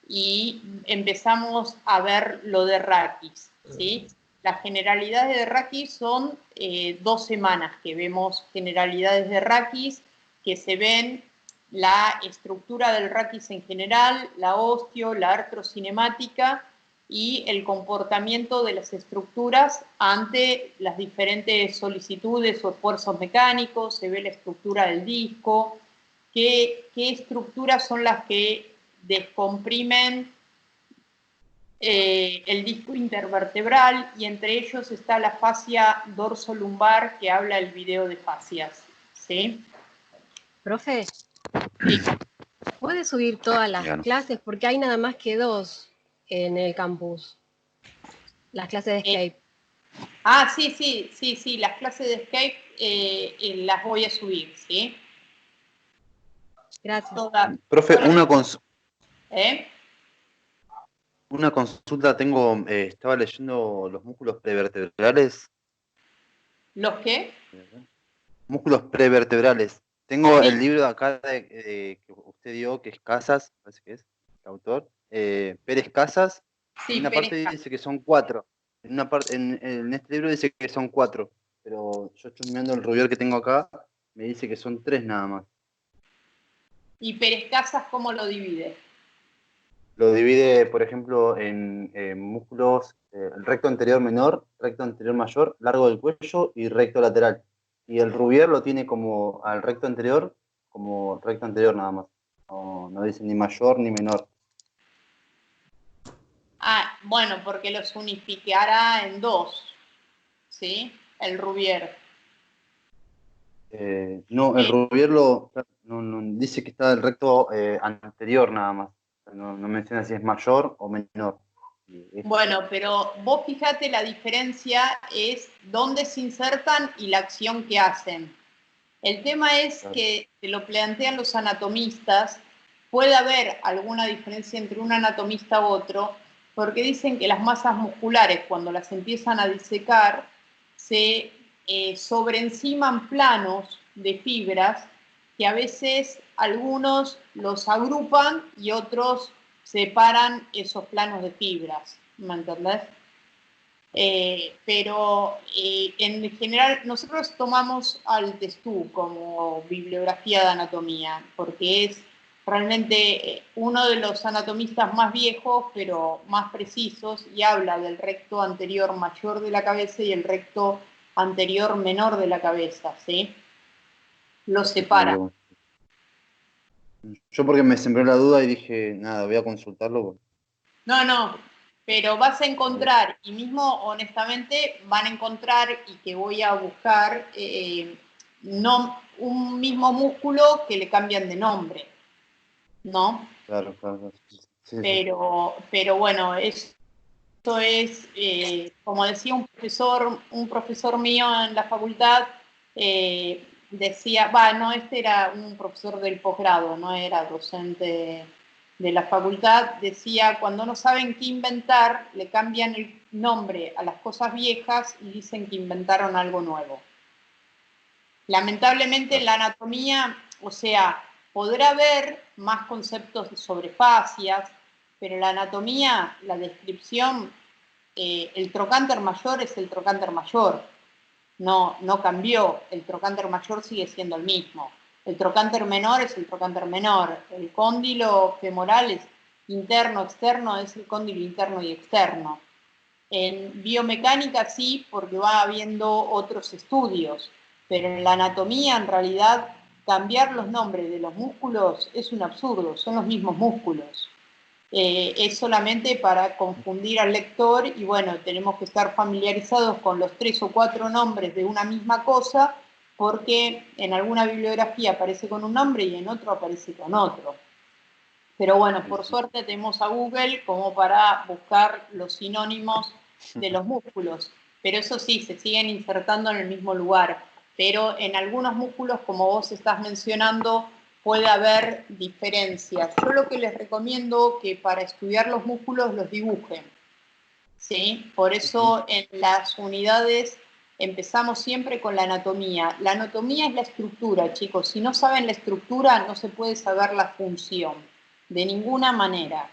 y empezamos a ver lo de raquis, ¿sí? Las generalidades de raquis son 2 semanas que vemos generalidades de raquis, que se ven la estructura del raquis en general, la osteo, la artrocinemática y el comportamiento de las estructuras ante las diferentes solicitudes o esfuerzos mecánicos, se ve la estructura del disco, qué estructuras son las que descomprimen el disco intervertebral, y entre ellos está la fascia dorsolumbar que habla el video de fascias, ¿sí? Profe, ¿puede subir todas las clases? Porque hay nada más que 2 en el campus. Las clases de Escape. Sí, las clases de Escape las voy a subir, ¿sí? Gracias. Profe, una consulta tengo, estaba leyendo los músculos prevertebrales. ¿Los qué? Músculos prevertebrales. Tengo el libro acá que usted dio, que es Casas, parece que es el autor, Pérez Casas. Sí, en una parte dice que son 4. En este libro dice que son 4, pero yo estoy mirando el Rubier que tengo acá, me dice que son 3 nada más. ¿Y Pérez Casas cómo lo divide? Lo divide, por ejemplo, en músculos, el recto anterior menor, recto anterior mayor, largo del cuello y recto lateral. Y el Rubier lo tiene como al recto anterior, como recto anterior nada más. No dice ni mayor ni menor. Bueno, porque los unificará en 2, ¿sí? El Rubier. No, el Rubier no, dice que está del recto anterior nada más. No menciona si es mayor o menor. Bueno, pero vos fíjate, la diferencia es dónde se insertan y la acción que hacen. El tema es que te lo plantean los anatomistas, puede haber alguna diferencia entre un anatomista u otro, porque dicen que las masas musculares, cuando las empiezan a disecar, se sobreenciman planos de fibras que a veces algunos los agrupan y otros separan esos planos de fibras, ¿me entendés? Pero en general nosotros tomamos al Testú como bibliografía de anatomía, porque es realmente uno de los anatomistas más viejos, pero más precisos, y habla del recto anterior mayor de la cabeza y el recto anterior menor de la cabeza, ¿sí? Los separa. Yo porque me sembró la duda y dije, nada, voy a consultarlo. No, pero vas a encontrar, y mismo honestamente van a encontrar, y que voy a buscar, no un mismo músculo que le cambian de nombre, ¿no? Claro. Sí. Pero bueno, esto es, como decía un profesor mío en la facultad, decía, no, este era un profesor del posgrado, no era docente de la facultad, decía, cuando no saben qué inventar, le cambian el nombre a las cosas viejas y dicen que inventaron algo nuevo. Lamentablemente en la anatomía, o sea, podrá haber más conceptos sobre fascias, pero en la anatomía, la descripción, el trocánter mayor es el trocánter mayor, no cambió, el trocánter mayor sigue siendo el mismo. El trocánter menor es el trocánter menor, el cóndilo femoral es interno, externo, es el cóndilo interno y externo. En biomecánica sí, porque va habiendo otros estudios, pero en la anatomía en realidad cambiar los nombres de los músculos es un absurdo, son los mismos músculos. Es solamente para confundir al lector y bueno, tenemos que estar familiarizados con los 3 o 4 nombres de una misma cosa porque en alguna bibliografía aparece con un nombre y en otro aparece con otro. Pero bueno, por suerte tenemos a Google como para buscar los sinónimos de los músculos. Pero eso sí, se siguen insertando en el mismo lugar. Pero en algunos músculos, como vos estás mencionando, puede haber diferencias. Yo lo que les recomiendo que para estudiar los músculos los dibujen, ¿sí? Por eso en las unidades empezamos siempre con la anatomía. La anatomía es la estructura, chicos. Si no saben la estructura, no se puede saber la función, de ninguna manera.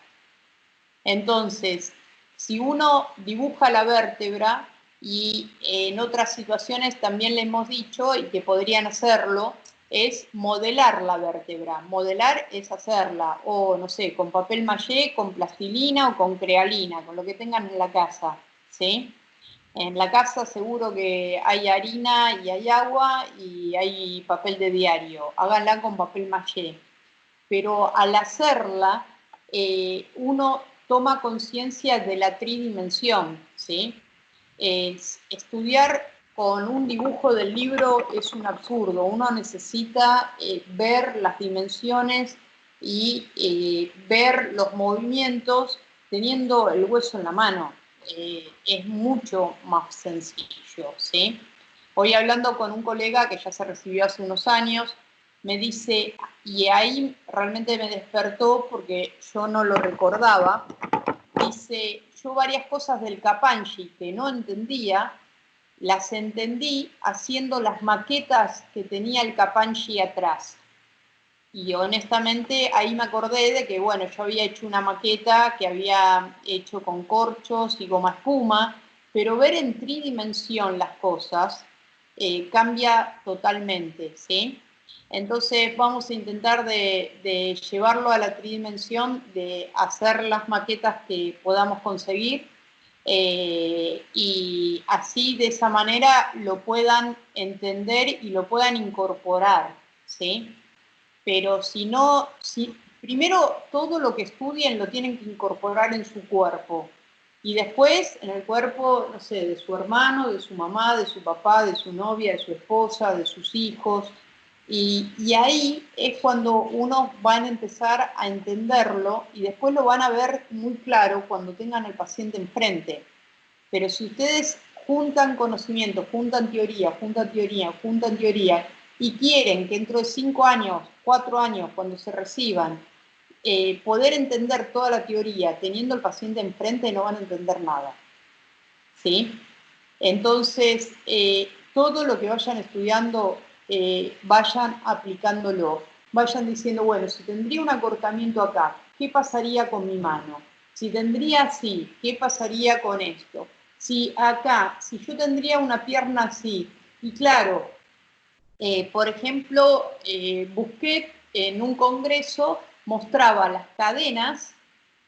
Entonces, si uno dibuja la vértebra, y en otras situaciones también le hemos dicho, y que podrían hacerlo, es modelar la vértebra. Modelar es hacerla, o no sé, con papel maché, con plastilina o con crealina, con lo que tengan en la casa, ¿sí? En la casa seguro que hay harina y hay agua y hay papel de diario. Háganla con papel maché. Pero al hacerla, uno toma conciencia de la tridimensión, ¿sí? Estudiar con un dibujo del libro es un absurdo. Uno necesita ver las dimensiones y ver los movimientos teniendo el hueso en la mano. Es mucho más sencillo, ¿sí? Hoy hablando con un colega que ya se recibió hace unos años, me dice, y ahí realmente me despertó porque yo no lo recordaba, dice, yo varias cosas del Capangi que no entendía, las entendí haciendo las maquetas que tenía el Capangi atrás. Y honestamente ahí me acordé de que, bueno, yo había hecho una maqueta que había hecho con corchos y goma espuma, pero ver en tridimensión las cosas cambia totalmente, ¿sí? Entonces vamos a intentar de llevarlo a la tridimensión, de hacer las maquetas que podamos conseguir y así de esa manera lo puedan entender y lo puedan incorporar, ¿sí? Pero si no, primero todo lo que estudien lo tienen que incorporar en su cuerpo y después en el cuerpo, no sé, de su hermano, de su mamá, de su papá, de su novia, de su esposa, de sus hijos. Y ahí es cuando uno van a empezar a entenderlo y después lo van a ver muy claro cuando tengan al paciente enfrente. Pero si ustedes juntan conocimiento, juntan teoría, y quieren que dentro de 5 años, 4 años, cuando se reciban, poder entender toda la teoría teniendo al paciente enfrente, no van a entender nada, ¿sí? Entonces, todo lo que vayan estudiando, vayan aplicándolo, vayan diciendo, bueno, si tendría un acortamiento acá, ¿qué pasaría con mi mano? Si tendría así, ¿qué pasaría con esto? Si acá, si yo tendría una pierna así, y claro, por ejemplo, Busquet en un congreso mostraba las cadenas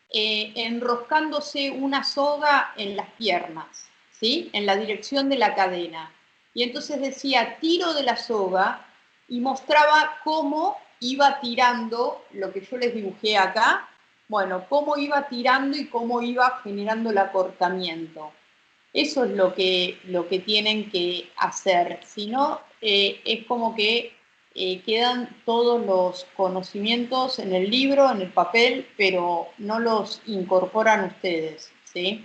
enroscándose una soga en las piernas, ¿sí? En la dirección de la cadena. Y entonces decía, tiro de la soga y mostraba cómo iba tirando lo que yo les dibujé acá, bueno, cómo iba tirando y cómo iba generando el acortamiento. Eso es lo que tienen que hacer, si no, es como que quedan todos los conocimientos en el libro, en el papel, pero no los incorporan ustedes, ¿sí?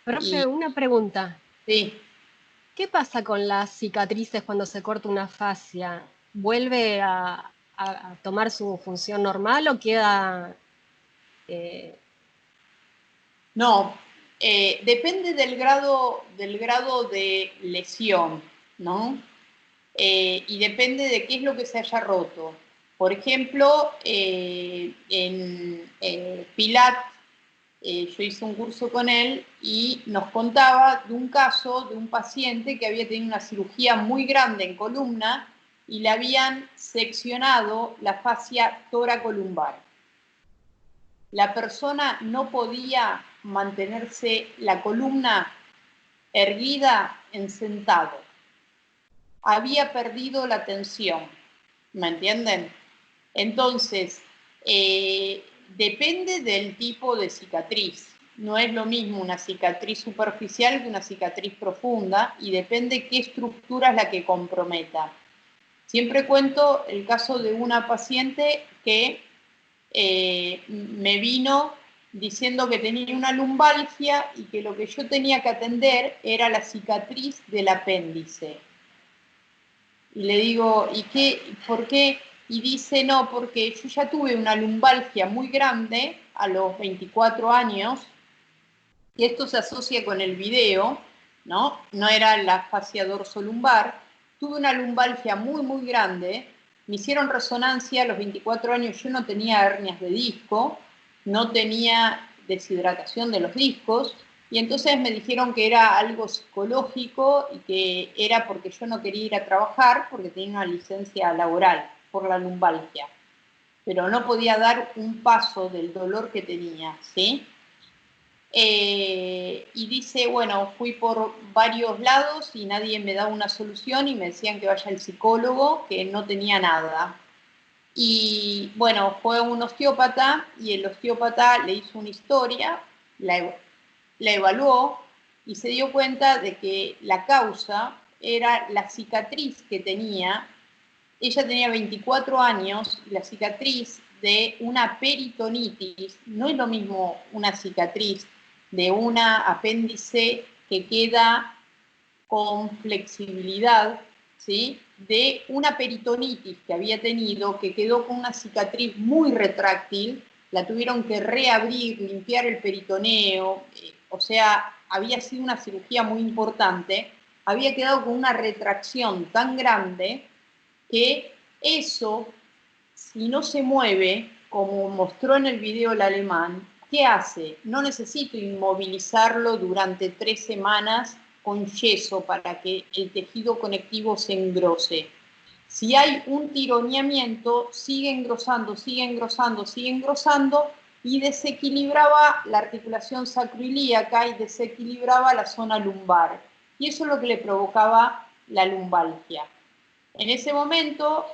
Profe, una pregunta. Sí. ¿Qué pasa con las cicatrices cuando se corta una fascia? vuelve a tomar su función normal o queda... No, depende del grado de lesión, ¿no? Y depende de qué es lo que se haya roto. Por ejemplo, en Pilat, yo hice un curso con él y nos contaba de un caso de un paciente que había tenido una cirugía muy grande en columna y le habían seccionado la fascia toracolumbar. La persona no podía mantenerse la columna erguida en sentado. Había perdido la tensión, ¿me entienden? Entonces, depende del tipo de cicatriz. No es lo mismo una cicatriz superficial que una cicatriz profunda y depende qué estructura es la que comprometa. Siempre cuento el caso de una paciente que me vino diciendo que tenía una lumbalgia y que lo que yo tenía que atender era la cicatriz del apéndice. Y le digo, ¿y qué? ¿Por qué? Y dice, no, porque yo ya tuve una lumbalgia muy grande a los 24 años, y esto se asocia con el video, ¿no? No era la fascia dorsolumbar. Tuve una lumbalgia muy, muy grande. Me hicieron resonancia a los 24 años. Yo no tenía hernias de disco, no tenía deshidratación de los discos, y entonces me dijeron que era algo psicológico y que era porque yo no quería ir a trabajar porque tenía una licencia laboral por la lumbalgia. Pero no podía dar un paso del dolor que tenía, ¿sí? Y dice, bueno, fui por varios lados y nadie me daba una solución y me decían que vaya al psicólogo, que no tenía nada. Y bueno, fue un osteópata y el osteópata le hizo una historia, la evaluó y se dio cuenta de que la causa era la cicatriz que tenía. Ella tenía 24 años y la cicatriz de una peritonitis, no es lo mismo una cicatriz de una apéndice que queda con flexibilidad, ¿sí? De una peritonitis que había tenido, que quedó con una cicatriz muy retráctil, la tuvieron que reabrir, limpiar el peritoneo, o sea, había sido una cirugía muy importante, había quedado con una retracción tan grande que eso, si no se mueve, como mostró en el video el alemán, ¿qué hace? No necesito inmovilizarlo durante 3 semanas con yeso para que el tejido conectivo se engrose. Si hay un tironeamiento, sigue engrosando, sigue engrosando, sigue engrosando y desequilibraba la articulación sacroilíaca y desequilibraba la zona lumbar. Y eso es lo que le provocaba la lumbalgia. En ese momento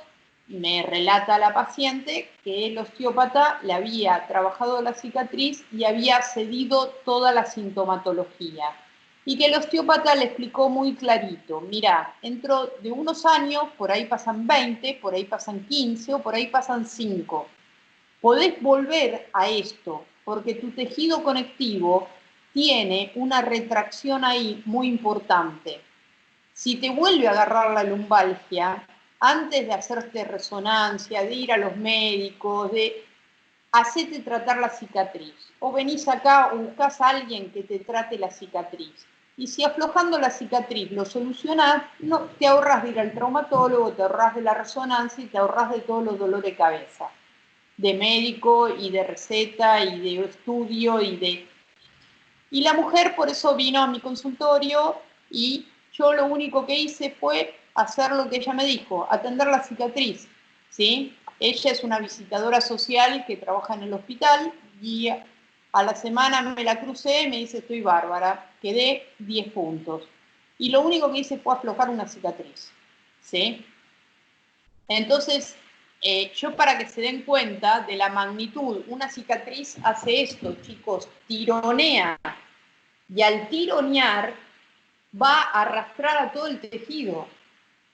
me relata la paciente que el osteópata le había trabajado la cicatriz y había cedido toda la sintomatología. Y que el osteópata le explicó muy clarito, mira, dentro de unos años, por ahí pasan 20, por ahí pasan 15 o por ahí pasan 5. Podés volver a esto, porque tu tejido conectivo tiene una retracción ahí muy importante. Si te vuelve a agarrar la lumbalgia, antes de hacerte resonancia, de ir a los médicos, de hacete tratar la cicatriz. O venís acá o buscás a alguien que te trate la cicatriz. Y si aflojando la cicatriz lo solucionás, no, te ahorras de ir al traumatólogo, te ahorras de la resonancia y te ahorras de todos los dolores de cabeza. De médico y de receta y de estudio y de... Y la mujer por eso vino a mi consultorio y yo lo único que hice fue hacer lo que ella me dijo, atender la cicatriz, ¿sí? Ella es una visitadora social que trabaja en el hospital y a la semana me la crucé y me dice, estoy bárbara, quedé 10 puntos. Y lo único que hice fue aflojar una cicatriz, ¿sí? Entonces, yo para que se den cuenta de la magnitud, una cicatriz hace esto, chicos, tironea. Y al tironear va a arrastrar a todo el tejido.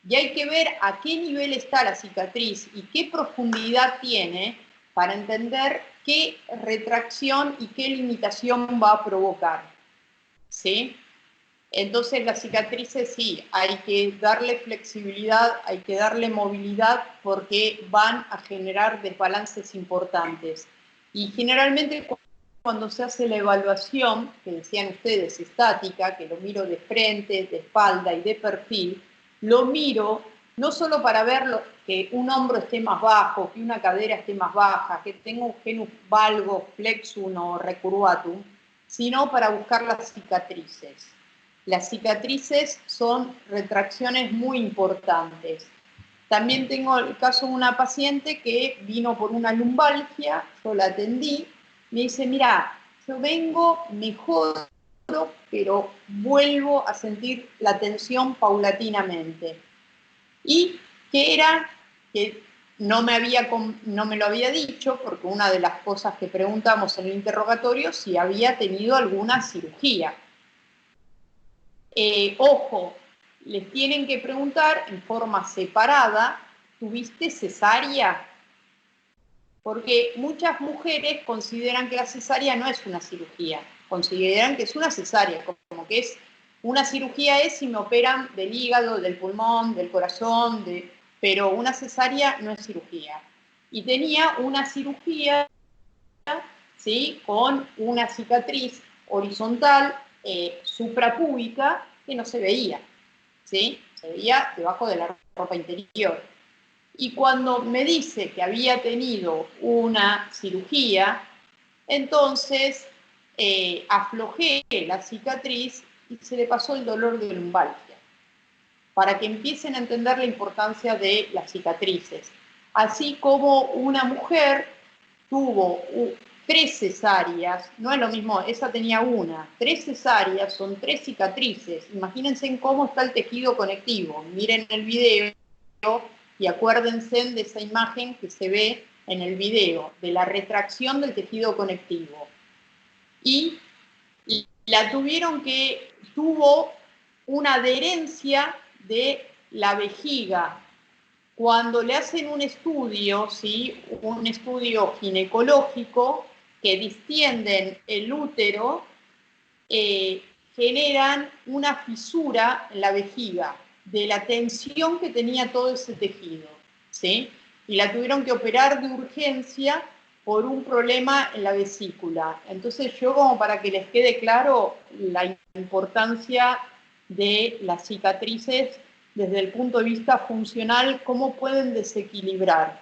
Y hay que ver a qué nivel está la cicatriz y qué profundidad tiene para entender qué retracción y qué limitación va a provocar. ¿Sí? Entonces las cicatrices sí, hay que darle flexibilidad, hay que darle movilidad porque van a generar desbalances importantes. Y generalmente cuando se hace la evaluación, que decían ustedes, estática, que lo miro de frente, de espalda y de perfil, lo miro no solo para ver que un hombro esté más bajo, que una cadera esté más baja, que tenga un genus valgo, flexum o recurvatum, sino para buscar las cicatrices. Las cicatrices son retracciones muy importantes. También tengo el caso de una paciente que vino por una lumbalgia, yo la atendí, me dice, mira, yo vengo, mejoro, pero vuelvo a sentir la tensión paulatinamente. Y que era, que no me lo había dicho, porque una de las cosas que preguntamos en el interrogatorio, si había tenido alguna cirugía. Ojo, les tienen que preguntar en forma separada, ¿tuviste cesárea? Porque muchas mujeres consideran que la cesárea no es una cirugía, consideran que es una cesárea, como que es una cirugía es si me operan del hígado, del pulmón, del corazón, pero una cesárea no es cirugía. Y tenía una cirugía, ¿sí?, con una cicatriz horizontal, suprapúbica, que no se veía, ¿sí? Se veía debajo de la ropa interior. Y cuando me dice que había tenido una cirugía, entonces aflojé la cicatriz y se le pasó el dolor de lumbalgia, para que empiecen a entender la importancia de las cicatrices. Así como una mujer tuvo 3 cesáreas, no es lo mismo, esa tenía una, 3 cesáreas son 3 cicatrices. Imagínense en cómo está el tejido conectivo. Miren el video y acuérdense de esa imagen que se ve en el video, de la retracción del tejido conectivo. Y la tuvo una adherencia de la vejiga. Cuando le hacen un estudio, ¿sí?, un estudio ginecológico, que distienden el útero, generan una fisura en la vejiga de la tensión que tenía todo ese tejido, ¿sí? Y la tuvieron que operar de urgencia por un problema en la vesícula. Entonces yo, como para que les quede claro la importancia de las cicatrices desde el punto de vista funcional, cómo pueden desequilibrar.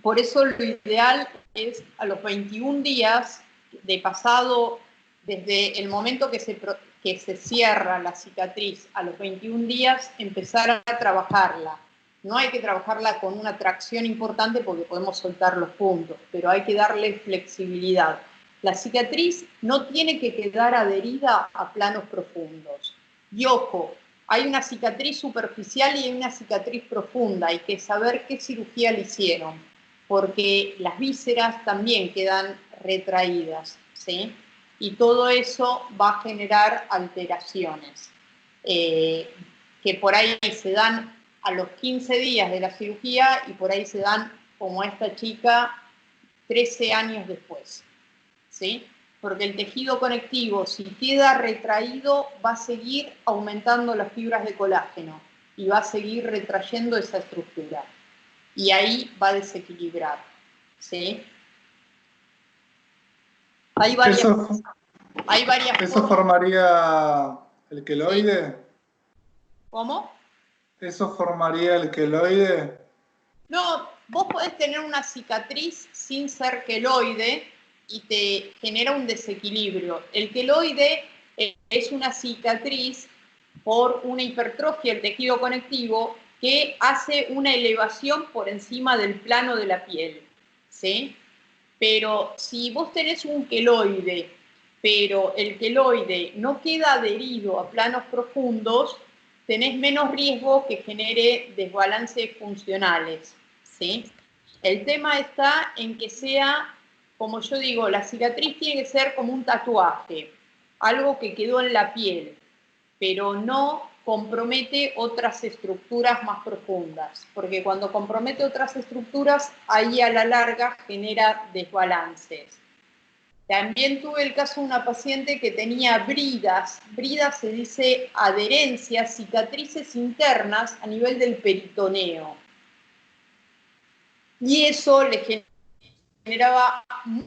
Por eso lo ideal es a los 21 días de pasado, desde el momento que se cierra la cicatriz, a los 21 días empezar a trabajarla. No hay que trabajarla con una tracción importante porque podemos soltar los puntos, pero hay que darle flexibilidad. La cicatriz no tiene que quedar adherida a planos profundos. Y ojo, hay una cicatriz superficial y hay una cicatriz profunda. Hay que saber qué cirugía le hicieron, porque las vísceras también quedan retraídas, ¿sí? Y todo eso va a generar alteraciones, que por ahí se dan a los 15 días de la cirugía y por ahí se dan, como esta chica, 13 años después, ¿sí? Porque el tejido conectivo, si queda retraído, va a seguir aumentando las fibras de colágeno y va a seguir retrayendo esa estructura. Y ahí va a desequilibrar, ¿sí? Hay varias ¿Eso formaría el queloide? ¿Cómo? ¿Eso formaría el queloide? No, vos podés tener una cicatriz sin ser queloide y te genera un desequilibrio. El queloide es una cicatriz por una hipertrofia del tejido conectivo que hace una elevación por encima del plano de la piel, ¿sí? Pero si vos tenés un queloide, pero el queloide no queda adherido a planos profundos, tenés menos riesgo que genere desbalances funcionales, ¿sí? El tema está en que sea, como yo digo, la cicatriz tiene que ser como un tatuaje, algo que quedó en la piel, pero no compromete otras estructuras más profundas, porque cuando compromete otras estructuras, ahí a la larga genera desbalances. También tuve el caso de una paciente que tenía bridas. Bridas se dice adherencias, cicatrices internas a nivel del peritoneo. Y eso le generaba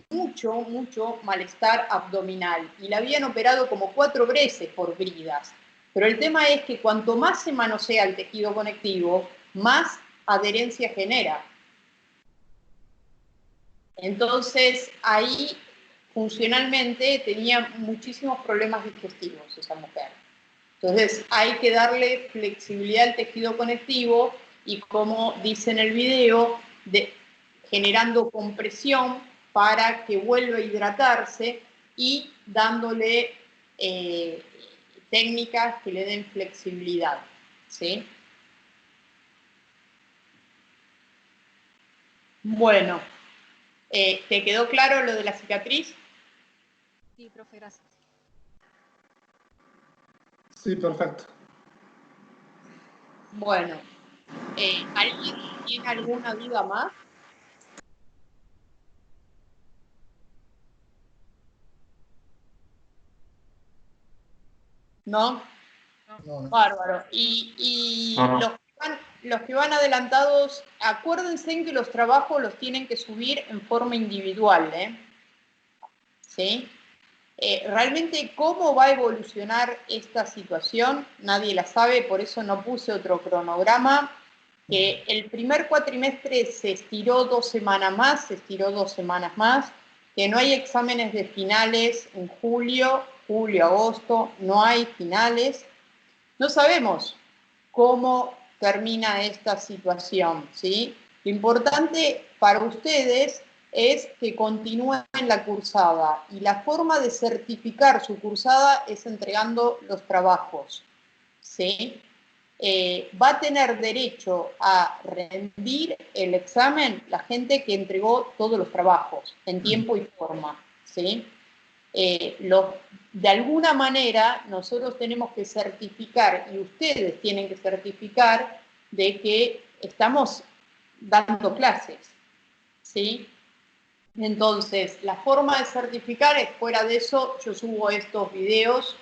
mucho malestar abdominal. Y la habían operado como 4 veces por bridas. Pero el tema es que cuanto más se manosea el tejido conectivo, más adherencia genera. Entonces, ahí funcionalmente tenía muchísimos problemas digestivos esa mujer. Entonces, hay que darle flexibilidad al tejido conectivo y, como dice en el video, generando compresión para que vuelva a hidratarse y dándole técnicas que le den flexibilidad, ¿sí? Bueno, ¿te quedó claro lo de la cicatriz? Sí, profe, gracias. Sí, perfecto. Bueno, ¿alguien tiene alguna duda más? ¿No? No. Bárbaro. Y No. los que van adelantados, acuérdense en que los trabajos los tienen que subir en forma individual, ¿sí? Realmente cómo va a evolucionar esta situación, nadie la sabe, por eso no puse otro cronograma, que el primer cuatrimestre se estiró 2 semanas más, que no hay exámenes de finales en julio, agosto, no hay finales. No sabemos cómo termina esta situación, ¿sí? Lo importante para ustedes es que continúen la cursada y la forma de certificar su cursada es entregando los trabajos, ¿sí? Va a tener derecho a rendir el examen la gente que entregó todos los trabajos en tiempo y forma, ¿sí? De alguna manera nosotros tenemos que certificar y ustedes tienen que certificar de que estamos dando clases, ¿sí? Entonces, la forma de certificar es fuera de eso, yo subo estos videos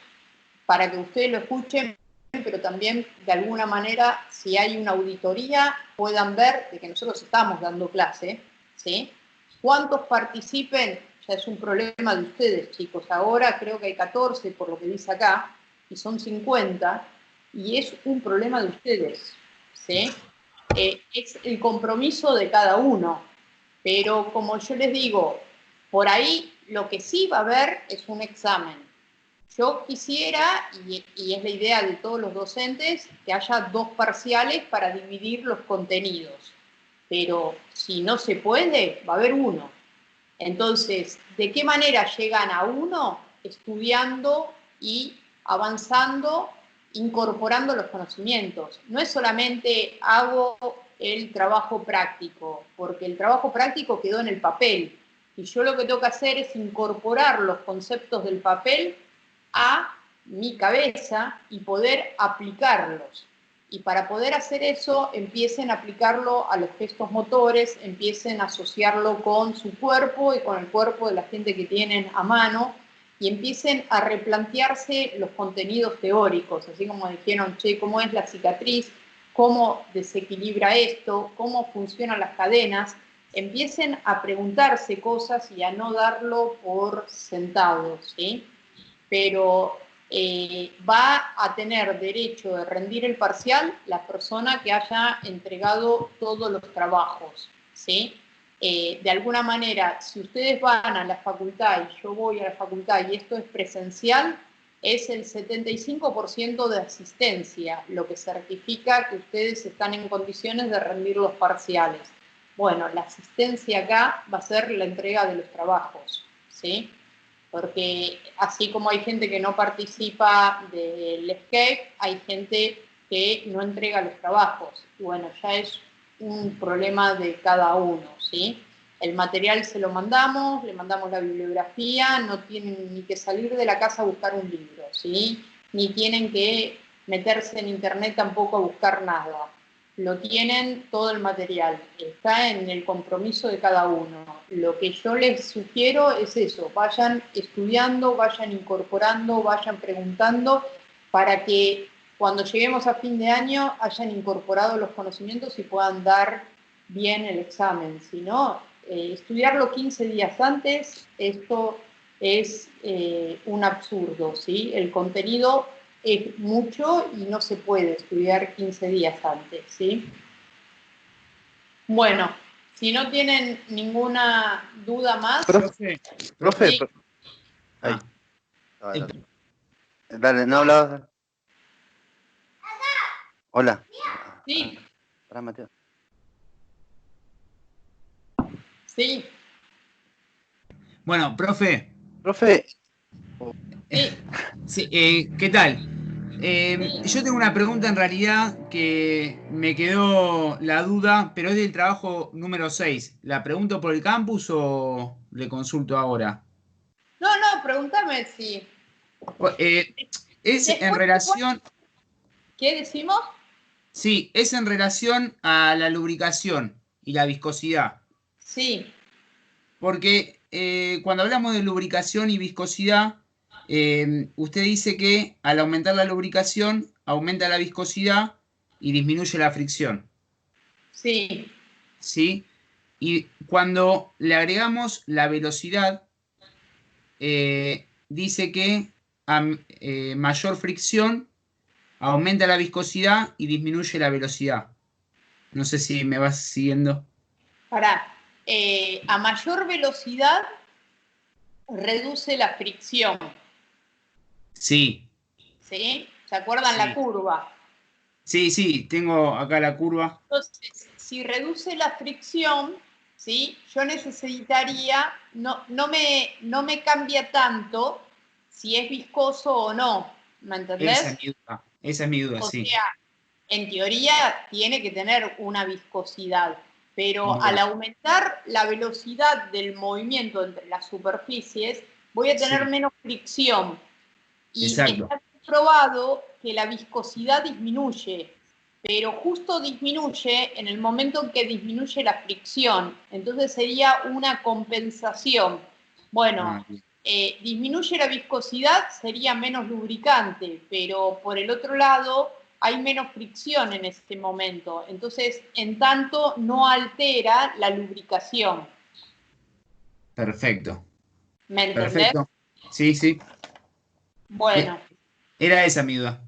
para que ustedes lo escuchen, pero también de alguna manera, si hay una auditoría, puedan ver de que nosotros estamos dando clase, ¿sí? ¿Cuántos participen? Ya es un problema de ustedes, chicos. Ahora creo que hay 14, por lo que dice acá, y son 50, y es un problema de ustedes, ¿sí? Es el compromiso de cada uno, pero como yo les digo, por ahí lo que sí va a haber es un examen. Yo quisiera, y es la idea de todos los docentes, que haya 2 parciales para dividir los contenidos. Pero si no se puede, va a haber uno. Entonces, ¿de qué manera llegan a uno? Estudiando y avanzando, incorporando los conocimientos. No es solamente hago el trabajo práctico, porque el trabajo práctico quedó en el papel. Y yo lo que tengo que hacer es incorporar los conceptos del papel a mi cabeza y poder aplicarlos. Y para poder hacer eso, empiecen a aplicarlo a los gestos motores, empiecen a asociarlo con su cuerpo y con el cuerpo de la gente que tienen a mano, y empiecen a replantearse los contenidos teóricos, así como dijeron, che, ¿cómo es la cicatriz? ¿Cómo desequilibra esto? ¿Cómo funcionan las cadenas? Empiecen a preguntarse cosas y a no darlo por sentado, ¿sí? Pero va a tener derecho de rendir el parcial la persona que haya entregado todos los trabajos, ¿sí? De alguna manera, si ustedes van a la facultad y yo voy a la facultad y esto es presencial, es el 75% de asistencia, lo que certifica que ustedes están en condiciones de rendir los parciales. Bueno, la asistencia acá va a ser la entrega de los trabajos, ¿sí? Porque así como hay gente que no participa del escape, hay gente que no entrega los trabajos. Y bueno, ya es un problema de cada uno, ¿sí? El material se lo mandamos, le mandamos la bibliografía, no tienen ni que salir de la casa a buscar un libro, ¿sí? Ni tienen que meterse en internet tampoco a buscar nada. lo tienen todo el material, está en el compromiso de cada uno. Lo que yo les sugiero es eso, vayan estudiando, vayan incorporando, vayan preguntando, para que cuando lleguemos a fin de año hayan incorporado los conocimientos y puedan dar bien el examen. Si no, estudiarlo 15 días antes, esto es un absurdo, ¿sí? El contenido es mucho y no se puede estudiar 15 días antes, ¿sí? Bueno, si no tienen ninguna duda más... Profe, sí. Ahí. Dale, no hablabas. Hola. Sí. Pará, Mateo. Sí. Bueno, profe. Profe. Sí. ¿Qué tal? Yo tengo una pregunta en realidad que me quedó la duda, pero es del trabajo número 6. ¿La pregunto por el campus o le consulto ahora? No, pregúntame si... Es en relación... ¿Qué decimos? Sí, es en relación a la lubricación y la viscosidad. Sí. Porque cuando hablamos de lubricación y viscosidad, usted dice que al aumentar la lubricación, aumenta la viscosidad y disminuye la fricción. Sí. ¿Sí? Y cuando le agregamos la velocidad, dice que a mayor fricción aumenta la viscosidad y disminuye la velocidad. No sé si me vas siguiendo. Pará. A mayor velocidad reduce la fricción. Sí. ¿Sí? ¿Se acuerdan la curva? Sí, tengo acá la curva. Entonces, si reduce la fricción, ¿sí? Yo necesitaría, no me cambia tanto si es viscoso o no, ¿me entendés? Esa es mi duda, O sí. sea, en teoría tiene que tener una viscosidad, pero Bien. al aumentar la velocidad del movimiento entre las superficies, voy a tener menos fricción. Y Exacto. está comprobado que la viscosidad disminuye, pero justo disminuye en el momento en que disminuye la fricción. Entonces sería una compensación. Bueno, disminuye la viscosidad, sería menos lubricante, pero por el otro lado hay menos fricción en este momento. Entonces, en tanto, no altera la lubricación. Perfecto. ¿Me entendés? Perfecto. Sí. Bueno. Era esa mi duda.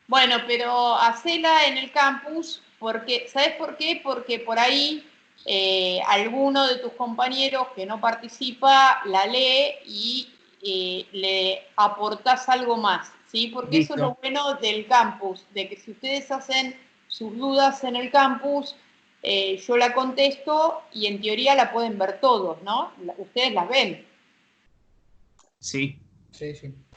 Bueno, pero hacela en el campus, porque, ¿sabes por qué? Porque por ahí alguno de tus compañeros que no participa la lee y le aportás algo más, ¿sí? Porque eso es lo bueno del campus, de que si ustedes hacen sus dudas en el campus, yo la contesto y en teoría la pueden ver todos, ¿no? Ustedes las ven. Sí.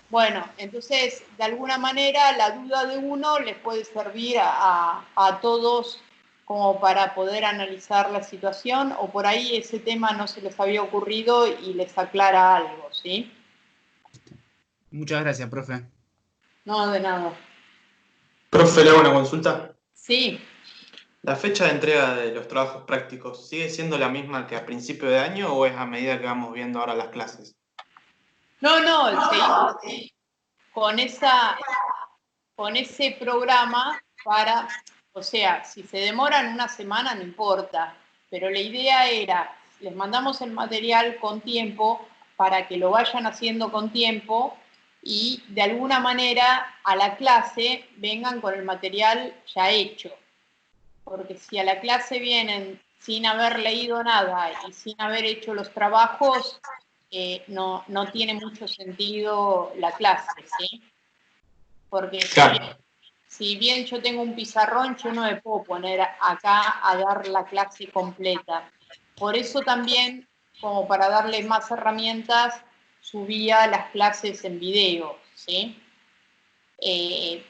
Bueno, entonces, de alguna manera, la duda de uno les puede servir a todos como para poder analizar la situación, o por ahí ese tema no se les había ocurrido y les aclara algo, ¿sí? Muchas gracias, profe. No, de nada. Profe, ¿le hago una consulta? Sí. ¿La fecha de entrega de los trabajos prácticos sigue siendo la misma que a principio de año o es a medida que vamos viendo ahora las clases? No, seguimos con ese programa para, o sea, si se demoran una semana no importa, pero la idea era, les mandamos el material con tiempo para que lo vayan haciendo con tiempo y de alguna manera a la clase vengan con el material ya hecho. Porque si a la clase vienen sin haber leído nada y sin haber hecho los trabajos, no tiene mucho sentido la clase, ¿sí? Porque si bien yo tengo un pizarrón, yo no me puedo poner acá a dar la clase completa. Por eso también, como para darle más herramientas, subía las clases en video, ¿sí? Es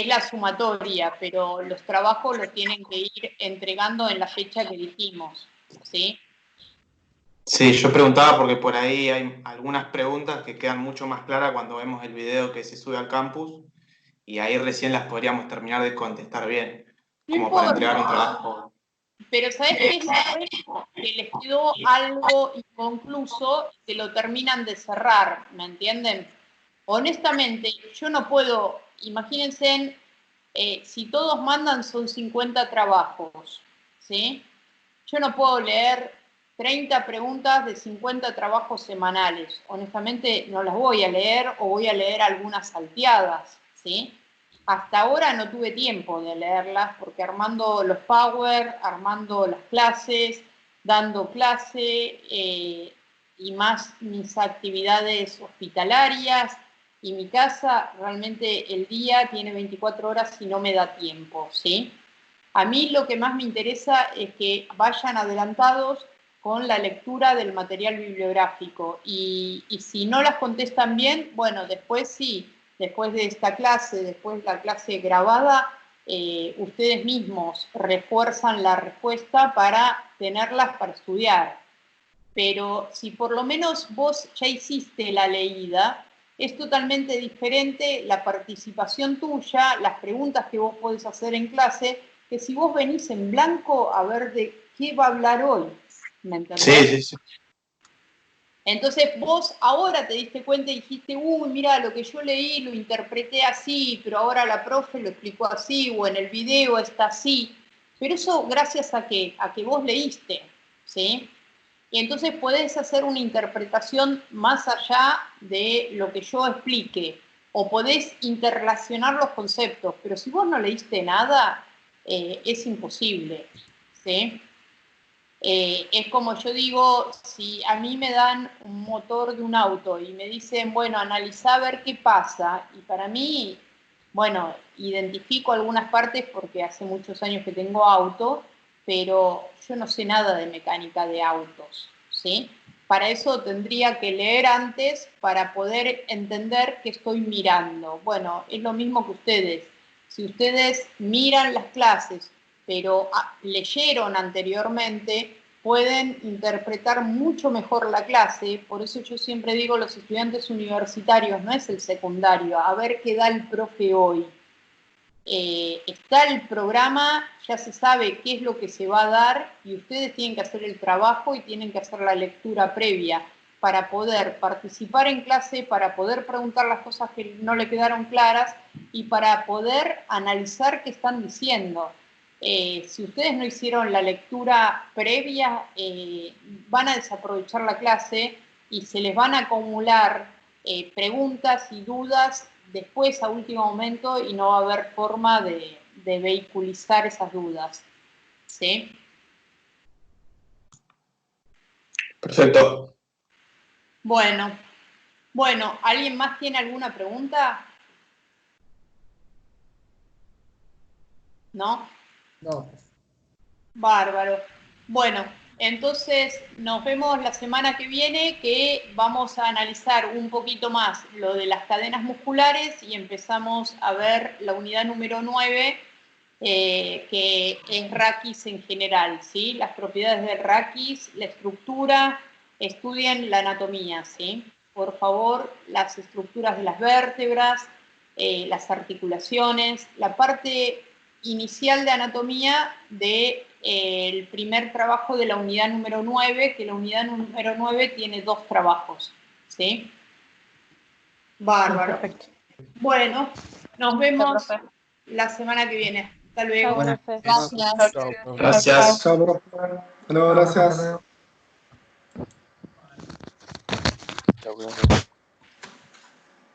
la sumatoria, pero los trabajos los tienen que ir entregando en la fecha que dijimos, ¿sí? Sí, yo preguntaba porque por ahí hay algunas preguntas que quedan mucho más claras cuando vemos el video que se sube al campus y ahí recién las podríamos terminar de contestar bien. No como para importa. entregar un trabajo. Pero ¿sabés qué es lo bueno? Que les quedó algo inconcluso y que lo terminan de cerrar, ¿me entienden? Honestamente, yo no puedo, imagínense, si todos mandan son 50 trabajos, ¿sí? Yo no puedo leer 30 preguntas de 50 trabajos semanales. Honestamente, no las voy a leer o voy a leer algunas salteadas, ¿sí? Hasta ahora no tuve tiempo de leerlas porque armando los Power, armando las clases, dando clase y más mis actividades hospitalarias y mi casa, realmente el día tiene 24 horas y no me da tiempo, ¿sí? A mí lo que más me interesa es que vayan adelantados con la lectura del material bibliográfico y si no las contestan bien, bueno, después sí, después de esta clase, después de la clase grabada, ustedes mismos refuerzan la respuesta para tenerlas para estudiar. Pero si por lo menos vos ya hiciste la leída, es totalmente diferente la participación tuya, las preguntas que vos podés hacer en clase, que si vos venís en blanco a ver de qué va a hablar hoy. ¿Me entendés? Sí. Entonces vos ahora te diste cuenta y dijiste, uy, mira, lo que yo leí lo interpreté así, pero ahora la profe lo explicó así, o en el video está así. Pero eso gracias a que vos leíste, ¿sí? Y entonces podés hacer una interpretación más allá de lo que yo explique, o podés interrelacionar los conceptos, pero si vos no leíste nada, es imposible, ¿sí? Es como yo digo, si a mí me dan un motor de un auto y me dicen, bueno, analizá a ver qué pasa, y para mí, bueno, identifico algunas partes porque hace muchos años que tengo auto, pero yo no sé nada de mecánica de autos, ¿sí? Para eso tendría que leer antes para poder entender qué estoy mirando. Bueno, es lo mismo que ustedes. Si ustedes miran las clases, pero leyeron anteriormente, pueden interpretar mucho mejor la clase. Por eso yo siempre digo, los estudiantes universitarios, no es el secundario, a ver qué da el profe hoy. Está el programa, ya se sabe qué es lo que se va a dar y ustedes tienen que hacer el trabajo y tienen que hacer la lectura previa para poder participar en clase, para poder preguntar las cosas que no le quedaron claras y para poder analizar qué están diciendo. Si ustedes no hicieron la lectura previa, van a desaprovechar la clase y se les van a acumular preguntas y dudas después a último momento y no va a haber forma de vehiculizar esas dudas. ¿Sí? Perfecto. Bueno, ¿alguien más tiene alguna pregunta? ¿No? No. Bárbaro. Bueno, entonces nos vemos la semana que viene, que vamos a analizar un poquito más lo de las cadenas musculares y empezamos a ver la unidad número 9, que es raquis en general, ¿sí? Las propiedades del raquis, la estructura, estudien la anatomía, ¿sí? Por favor, las estructuras de las vértebras, las articulaciones, la parte inicial de anatomía del primer trabajo de la unidad número 9, que la unidad número 9 tiene 2 trabajos, ¿sí? Bárbaro. Perfecto. Bueno, nos vemos profe. la semana que viene. Hasta luego. Chao, profe. Gracias. Chao, profe. Gracias. Chao, profe. No, gracias. Chao, gracias.